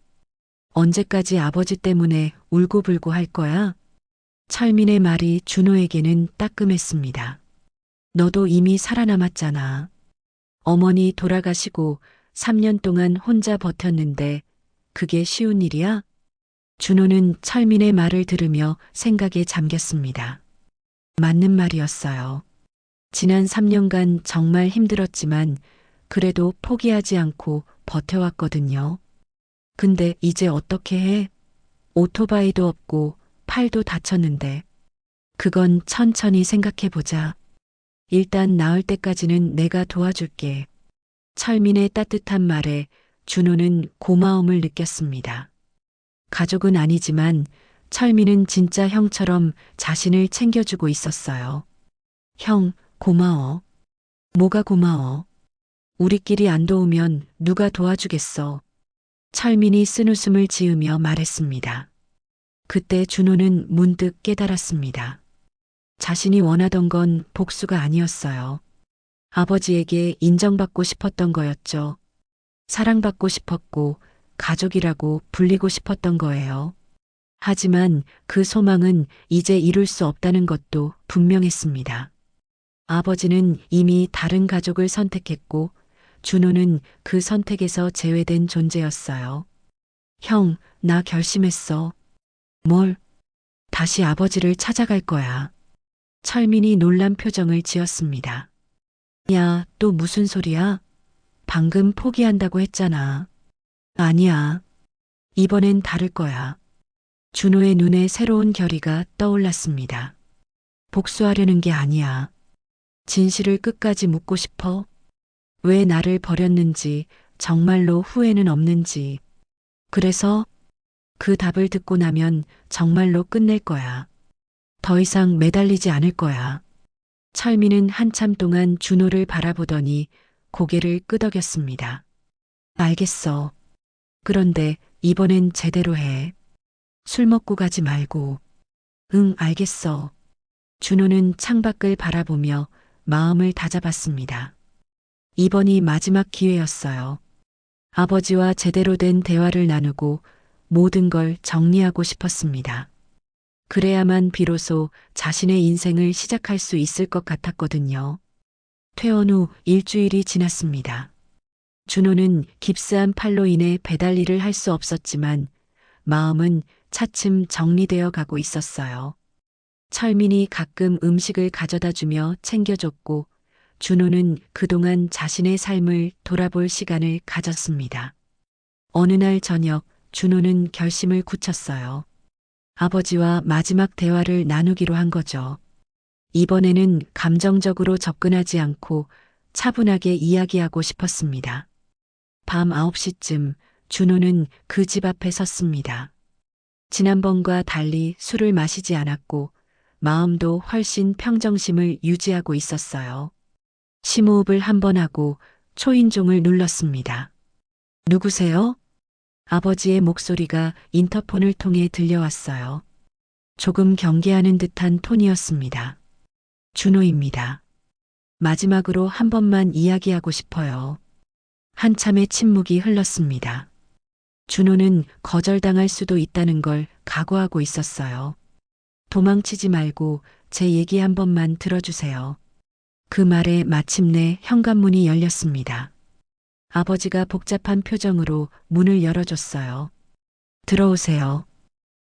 언제까지 아버지 때문에 울고불고 할 거야? 철민의 말이 준호에게는 따끔했습니다. 너도 이미 살아남았잖아. 어머니 돌아가시고 3년 동안 혼자 버텼는데 그게 쉬운 일이야? 준호는 철민의 말을 들으며 생각에 잠겼습니다. 맞는 말이었어요. 지난 3년간 정말 힘들었지만 그래도 포기하지 않고 버텨왔거든요. 근데 이제 어떻게 해? 오토바이도 없고 팔도 다쳤는데. 그건 천천히 생각해보자. 일단 나을 때까지는 내가 도와줄게. 철민의 따뜻한 말에 준호는 고마움을 느꼈습니다. 가족은 아니지만 철민은 진짜 형처럼 자신을 챙겨주고 있었어요. 형, 고마워. 뭐가 고마워? 우리끼리 안 도우면 누가 도와주겠어? 철민이 쓴웃음을 지으며 말했습니다. 그때 준호는 문득 깨달았습니다. 자신이 원하던 건 복수가 아니었어요. 아버지에게 인정받고 싶었던 거였죠. 사랑받고 싶었고 가족이라고 불리고 싶었던 거예요. 하지만 그 소망은 이제 이룰 수 없다는 것도 분명했습니다. 아버지는 이미 다른 가족을 선택했고 준호는 그 선택에서 제외된 존재였어요. 형, 나 결심했어. 뭘? 다시 아버지를 찾아갈 거야. 철민이 놀란 표정을 지었습니다. 야, 또 무슨 소리야? 방금 포기한다고 했잖아. 아니야. 이번엔 다를 거야. 준호의 눈에 새로운 결의가 떠올랐습니다. 복수하려는 게 아니야. 진실을 끝까지 묻고 싶어. 왜 나를 버렸는지, 정말로 후회는 없는지. 그래서 그 답을 듣고 나면 정말로 끝낼 거야. 더 이상 매달리지 않을 거야. 철민은 한참 동안 준호를 바라보더니 고개를 끄덕였습니다. 알겠어. 그런데 이번엔 제대로 해. 술 먹고 가지 말고. 응, 알겠어. 준호는 창밖을 바라보며 마음을 다잡았습니다. 이번이 마지막 기회였어요. 아버지와 제대로 된 대화를 나누고 모든 걸 정리하고 싶었습니다. 그래야만 비로소 자신의 인생을 시작할 수 있을 것 같았거든요. 퇴원 후 일주일이 지났습니다. 준호는 깁스한 팔로 인해 배달 일을 할 수 없었지만 마음은 차츰 정리되어 가고 있었어요. 철민이 가끔 음식을 가져다 주며 챙겨줬고 준호는 그동안 자신의 삶을 돌아볼 시간을 가졌습니다. 어느 날 저녁 준호는 결심을 굳혔어요. 아버지와 마지막 대화를 나누기로 한 거죠. 이번에는 감정적으로 접근하지 않고 차분하게 이야기하고 싶었습니다. 밤 9시쯤 준호는 그 집 앞에 섰습니다. 지난번과 달리 술을 마시지 않았고 마음도 훨씬 평정심을 유지하고 있었어요. 심호흡을 한 번 하고 초인종을 눌렀습니다. 누구세요? 아버지의 목소리가 인터폰을 통해 들려왔어요. 조금 경계하는 듯한 톤이었습니다. 준호입니다. 마지막으로 한 번만 이야기하고 싶어요. 한참의 침묵이 흘렀습니다. 준호는 거절당할 수도 있다는 걸 각오하고 있었어요. 도망치지 말고 제 얘기 한 번만 들어주세요. 그 말에 마침내 현관문이 열렸습니다. 아버지가 복잡한 표정으로 문을 열어줬어요. 들어오세요.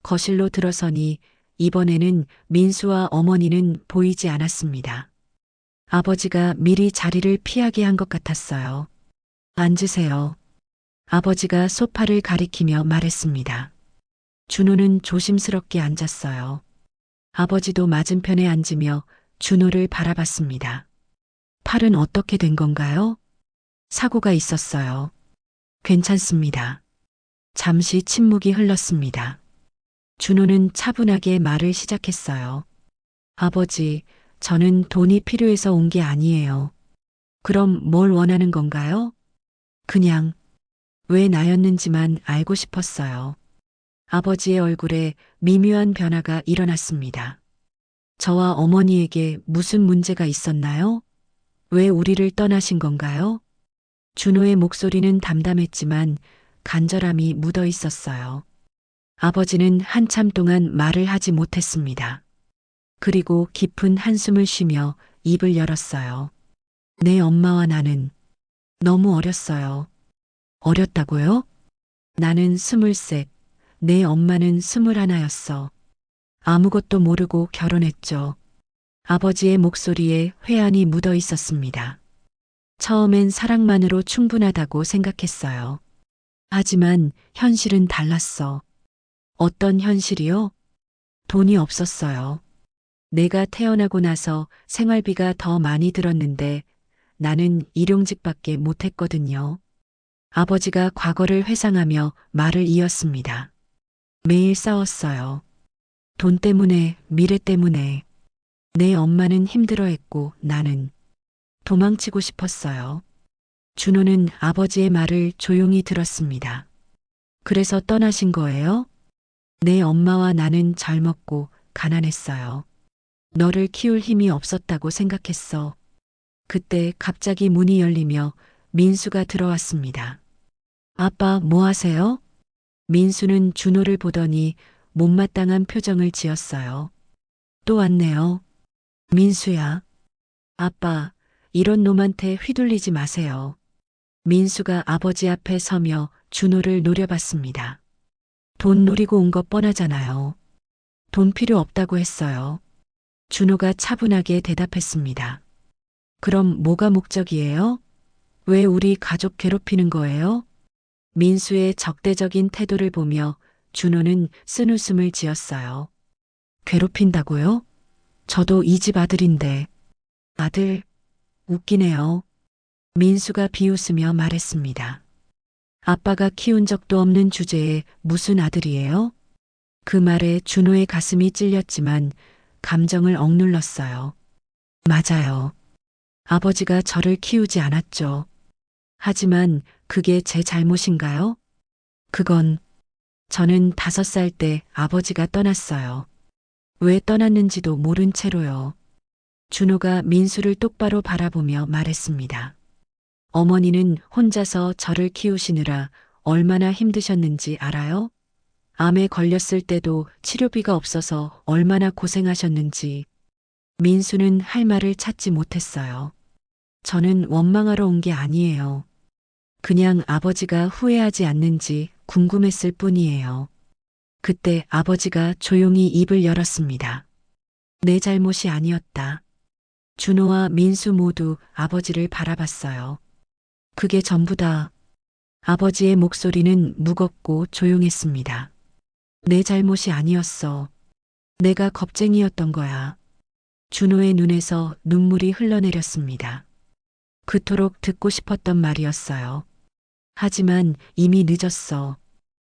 거실로 들어서니 이번에는 민수와 어머니는 보이지 않았습니다. 아버지가 미리 자리를 피하게 한 것 같았어요. 앉으세요. 아버지가 소파를 가리키며 말했습니다. 준호는 조심스럽게 앉았어요. 아버지도 맞은편에 앉으며 준호를 바라봤습니다. 팔은 어떻게 된 건가요? 사고가 있었어요. 괜찮습니다. 잠시 침묵이 흘렀습니다. 준호는 차분하게 말을 시작했어요. 아버지, 저는 돈이 필요해서 온 게 아니에요. 그럼 뭘 원하는 건가요? 그냥 왜 나였는지만 알고 싶었어요. 아버지의 얼굴에 미묘한 변화가 일어났습니다. 저와 어머니에게 무슨 문제가 있었나요? 왜 우리를 떠나신 건가요? 준호의 목소리는 담담했지만 간절함이 묻어 있었어요. 아버지는 한참 동안 말을 하지 못했습니다. 그리고 깊은 한숨을 쉬며 입을 열었어요. 내 엄마와 나는 너무 어렸어요. 어렸다고요? 나는 23, 내 엄마는 21였어. 아무것도 모르고 결혼했죠. 아버지의 목소리에 회한이 묻어 있었습니다. 처음엔 사랑만으로 충분하다고 생각했어요. 하지만 현실은 달랐어. 어떤 현실이요? 돈이 없었어요. 내가 태어나고 나서 생활비가 더 많이 들었는데 나는 일용직밖에 못했거든요. 아버지가 과거를 회상하며 말을 이었습니다. 매일 싸웠어요. 돈 때문에, 미래 때문에. 내 엄마는 힘들어했고 나는 도망치고 싶었어요. 준호는 아버지의 말을 조용히 들었습니다. 그래서 떠나신 거예요? 내 엄마와 나는 젊었고 가난했어요. 너를 키울 힘이 없었다고 생각했어. 그때 갑자기 문이 열리며 민수가 들어왔습니다. 아빠, 뭐 하세요? 민수는 준호를 보더니 못마땅한 표정을 지었어요. 또 왔네요. 민수야. 아빠, 이런 놈한테 휘둘리지 마세요. 민수가 아버지 앞에 서며 준호를 노려봤습니다. 돈 노리고 온 거 뻔하잖아요. 돈 필요 없다고 했어요. 준호가 차분하게 대답했습니다. 그럼 뭐가 목적이에요? 왜 우리 가족 괴롭히는 거예요? 민수의 적대적인 태도를 보며 준호는 쓴웃음을 지었어요. 괴롭힌다고요? 저도 이 집 아들인데. 아들, 웃기네요. 민수가 비웃으며 말했습니다. 아빠가 키운 적도 없는 주제에 무슨 아들이에요? 그 말에 준호의 가슴이 찔렸지만 감정을 억눌렀어요. 맞아요. 아버지가 저를 키우지 않았죠. 하지만 그게 제 잘못인가요? 그건 저는 5살 때 아버지가 떠났어요. 왜 떠났는지도 모른 채로요. 준호가 민수를 똑바로 바라보며 말했습니다. 어머니는 혼자서 저를 키우시느라 얼마나 힘드셨는지 알아요? 암에 걸렸을 때도 치료비가 없어서 얼마나 고생하셨는지. 민수는 할 말을 찾지 못했어요. 저는 원망하러 온 게 아니에요. 그냥 아버지가 후회하지 않는지 궁금했을 뿐이에요. 그때 아버지가 조용히 입을 열었습니다. 내 잘못이 아니었다. 준호와 민수 모두 아버지를 바라봤어요. 그게 전부다. 아버지의 목소리는 무겁고 조용했습니다. 내 잘못이 아니었어. 내가 겁쟁이였던 거야. 준호의 눈에서 눈물이 흘러내렸습니다. 그토록 듣고 싶었던 말이었어요. 하지만 이미 늦었어.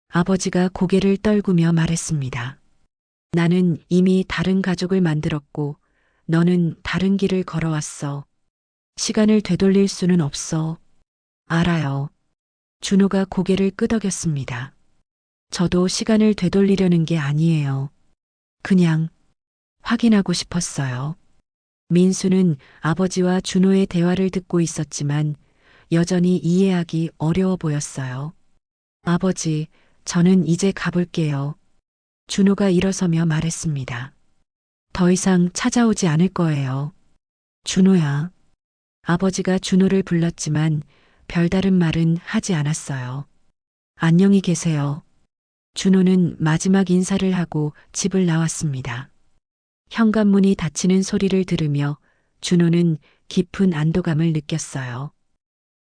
아버지가 고개를 떨구며 말했습니다. 나는 이미 다른 가족을 만들었고 너는 다른 길을 걸어왔어. 시간을 되돌릴 수는 없어. 알아요. 준호가 고개를 끄덕였습니다. 저도 시간을 되돌리려는 게 아니에요. 그냥 확인하고 싶었어요. 민수는 아버지와 준호의 대화를 듣고 있었지만 여전히 이해하기 어려워 보였어요. 아버지, 저는 이제 가볼게요. 준호가 일어서며 말했습니다. 더 이상 찾아오지 않을 거예요. 준호야. 아버지가 준호를 불렀지만 별다른 말은 하지 않았어요. 안녕히 계세요. 준호는 마지막 인사를 하고 집을 나왔습니다. 현관문이 닫히는 소리를 들으며 준호는 깊은 안도감을 느꼈어요.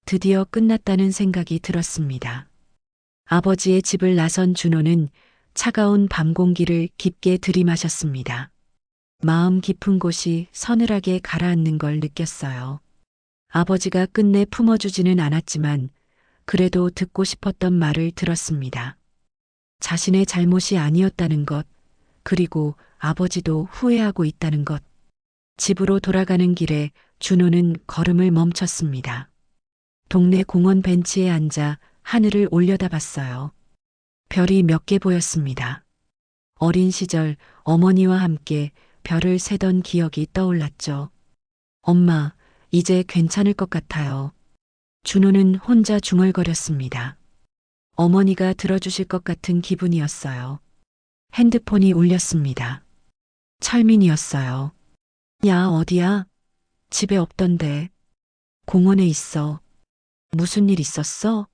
드디어 끝났다는 생각이 들었습니다. 아버지의 집을 나선 준호는 차가운 밤 공기를 깊게 들이마셨습니다. 마음 깊은 곳이 서늘하게 가라앉는 걸 느꼈어요. 아버지가 끝내 품어주지는 않았지만 그래도 듣고 싶었던 말을 들었습니다. 자신의 잘못이 아니었다는 것, 그리고 아버지도 후회하고 있다는 것. 집으로 돌아가는 길에 준호는 걸음을 멈췄습니다. 동네 공원 벤치에 앉아 하늘을 올려다봤어요. 별이 몇 개 보였습니다. 어린 시절 어머니와 함께 별을 세던 기억이 떠올랐죠. 엄마, 이제 괜찮을 것 같아요. 준호는 혼자 중얼거렸습니다. 어머니가 들어주실 것 같은 기분이었어요. 핸드폰이 울렸습니다. 철민이었어요. 야, 어디야? 집에 없던데. 공원에 있어. 무슨 일 있었어?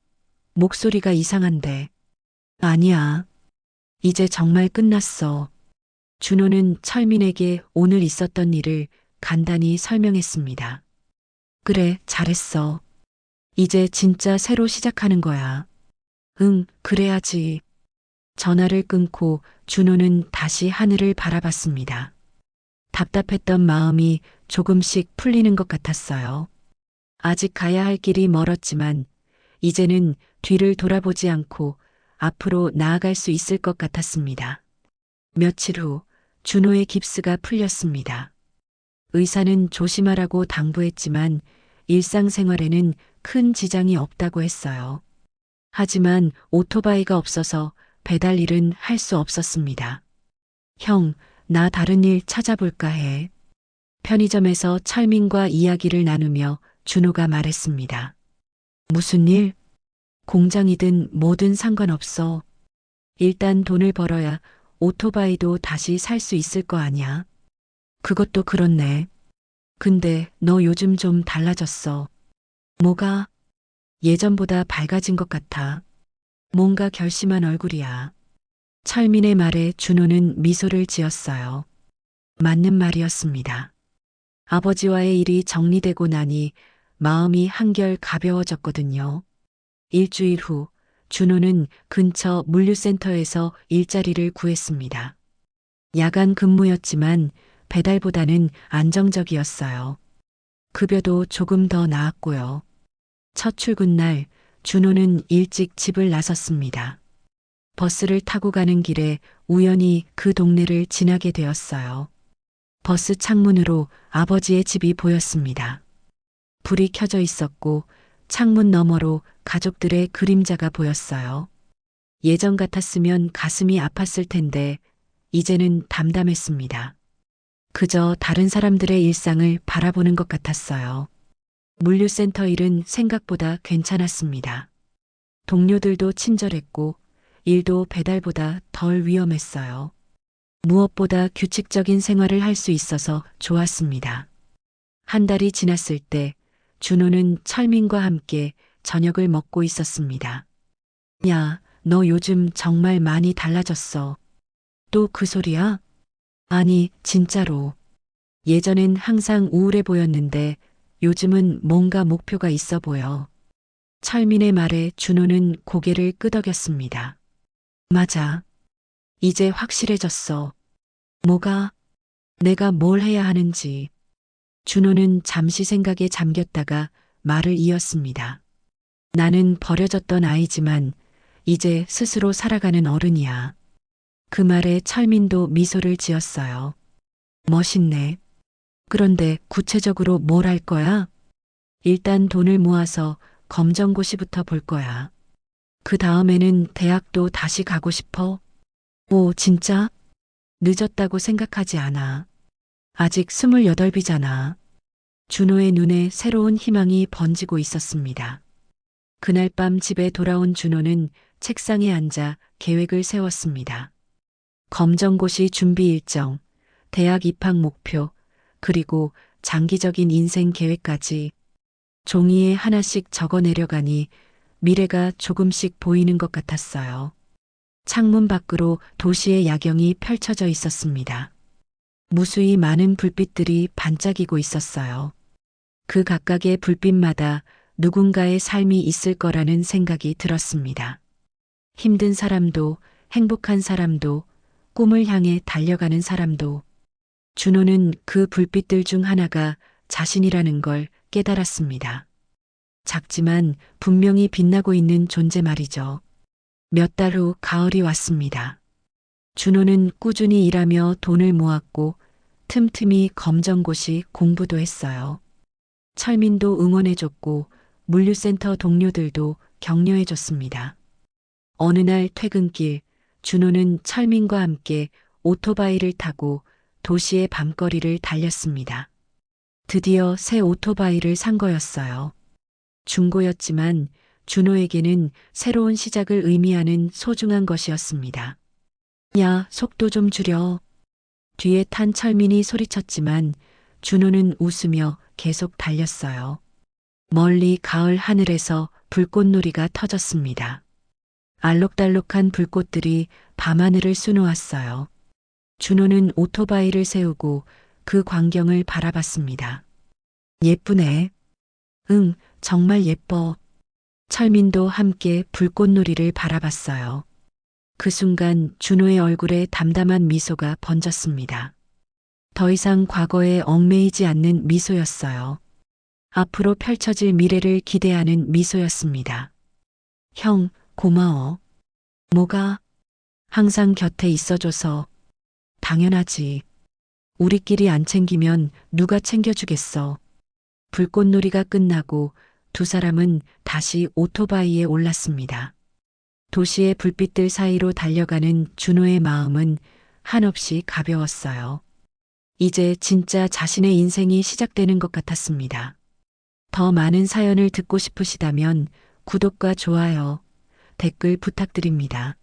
목소리가 이상한데. 아니야. 이제 정말 끝났어. 준호는 철민에게 오늘 있었던 일을 간단히 설명했습니다. 그래, 잘했어. 이제 진짜 새로 시작하는 거야. 응, 그래야지. 전화를 끊고 준호는 다시 하늘을 바라봤습니다. 답답했던 마음이 조금씩 풀리는 것 같았어요. 아직 가야 할 길이 멀었지만 이제는 뒤를 돌아보지 않고 앞으로 나아갈 수 있을 것 같았습니다. 며칠 후 준호의 깁스가 풀렸습니다. 의사는 조심하라고 당부했지만 일상생활에는 큰 지장이 없다고 했어요. 하지만 오토바이가 없어서 배달 일은 할 수 없었습니다. 형, 나 다른 일 찾아볼까 해. 편의점에서 철민과 이야기를 나누며 준호가 말했습니다. 무슨 일? 공장이든 뭐든 상관없어. 일단 돈을 벌어야 오토바이도 다시 살 수 있을 거 아니야. 그것도 그렇네. 근데 너 요즘 좀 달라졌어. 뭐가? 예전보다 밝아진 것 같아. 뭔가 결심한 얼굴이야. 철민의 말에 준호는 미소를 지었어요. 맞는 말이었습니다. 아버지와의 일이 정리되고 나니 마음이 한결 가벼워졌거든요. 일주일 후 준호는 근처 물류센터에서 일자리를 구했습니다. 야간 근무였지만 배달보다는 안정적이었어요. 급여도 조금 더 나았고요. 첫 출근 날 준호는 일찍 집을 나섰습니다. 버스를 타고 가는 길에 우연히 그 동네를 지나게 되었어요. 버스 창문으로 아버지의 집이 보였습니다. 불이 켜져 있었고 창문 너머로 가족들의 그림자가 보였어요. 예전 같았으면 가슴이 아팠을 텐데 이제는 담담했습니다. 그저 다른 사람들의 일상을 바라보는 것 같았어요. 물류센터 일은 생각보다 괜찮았습니다. 동료들도 친절했고 일도 배달보다 덜 위험했어요. 무엇보다 규칙적인 생활을 할 수 있어서 좋았습니다. 한 달이 지났을 때 준호는 철민과 함께 저녁을 먹고 있었습니다. 야, 너 요즘 정말 많이 달라졌어. 또 그 소리야? 아니, 진짜로. 예전엔 항상 우울해 보였는데 요즘은 뭔가 목표가 있어 보여. 철민의 말에 준호는 고개를 끄덕였습니다. 맞아. 이제 확실해졌어. 뭐가? 내가 뭘 해야 하는지. 준호는 잠시 생각에 잠겼다가 말을 이었습니다. 나는 버려졌던 아이지만 이제 스스로 살아가는 어른이야. 그 말에 철민도 미소를 지었어요. 멋있네. 그런데 구체적으로 뭘 할 거야? 일단 돈을 모아서 검정고시부터 볼 거야. 그 다음에는 대학도 다시 가고 싶어. 오, 진짜? 늦었다고 생각하지 않아. 아직 28이잖아. 준호의 눈에 새로운 희망이 번지고 있었습니다. 그날 밤 집에 돌아온 준호는 책상에 앉아 계획을 세웠습니다. 검정고시 준비 일정, 대학 입학 목표, 그리고 장기적인 인생 계획까지 종이에 하나씩 적어 내려가니 미래가 조금씩 보이는 것 같았어요. 창문 밖으로 도시의 야경이 펼쳐져 있었습니다. 무수히 많은 불빛들이 반짝이고 있었어요. 그 각각의 불빛마다 누군가의 삶이 있을 거라는 생각이 들었습니다. 힘든 사람도, 행복한 사람도, 꿈을 향해 달려가는 사람도. 준호는 그 불빛들 중 하나가 자신이라는 걸 깨달았습니다. 작지만 분명히 빛나고 있는 존재 말이죠. 몇 달 후 가을이 왔습니다. 준호는 꾸준히 일하며 돈을 모았고 틈틈이 검정고시 공부도 했어요. 철민도 응원해줬고 물류센터 동료들도 격려해줬습니다. 어느 날 퇴근길 준호는 철민과 함께 오토바이를 타고 도시의 밤거리를 달렸습니다. 드디어 새 오토바이를 산 거였어요. 중고였지만 준호에게는 새로운 시작을 의미하는 소중한 것이었습니다. 야, 속도 좀 줄여. 뒤에 탄 철민이 소리쳤지만 준호는 웃으며 계속 달렸어요. 멀리 가을 하늘에서 불꽃놀이가 터졌습니다. 알록달록한 불꽃들이 밤하늘을 수놓았어요. 준호는 오토바이를 세우고 그 광경을 바라봤습니다. 예쁘네. 응, 정말 예뻐. 철민도 함께 불꽃놀이를 바라봤어요. 그 순간 준호의 얼굴에 담담한 미소가 번졌습니다. 더 이상 과거에 얽매이지 않는 미소였어요. 앞으로 펼쳐질 미래를 기대하는 미소였습니다. 형, 고마워. 뭐가? 항상 곁에 있어줘서. 당연하지. 우리끼리 안 챙기면 누가 챙겨주겠어. 불꽃놀이가 끝나고 두 사람은 다시 오토바이에 올랐습니다. 도시의 불빛들 사이로 달려가는 준호의 마음은 한없이 가벼웠어요. 이제 진짜 자신의 인생이 시작되는 것 같았습니다. 더 많은 사연을 듣고 싶으시다면 구독과 좋아요, 댓글 부탁드립니다.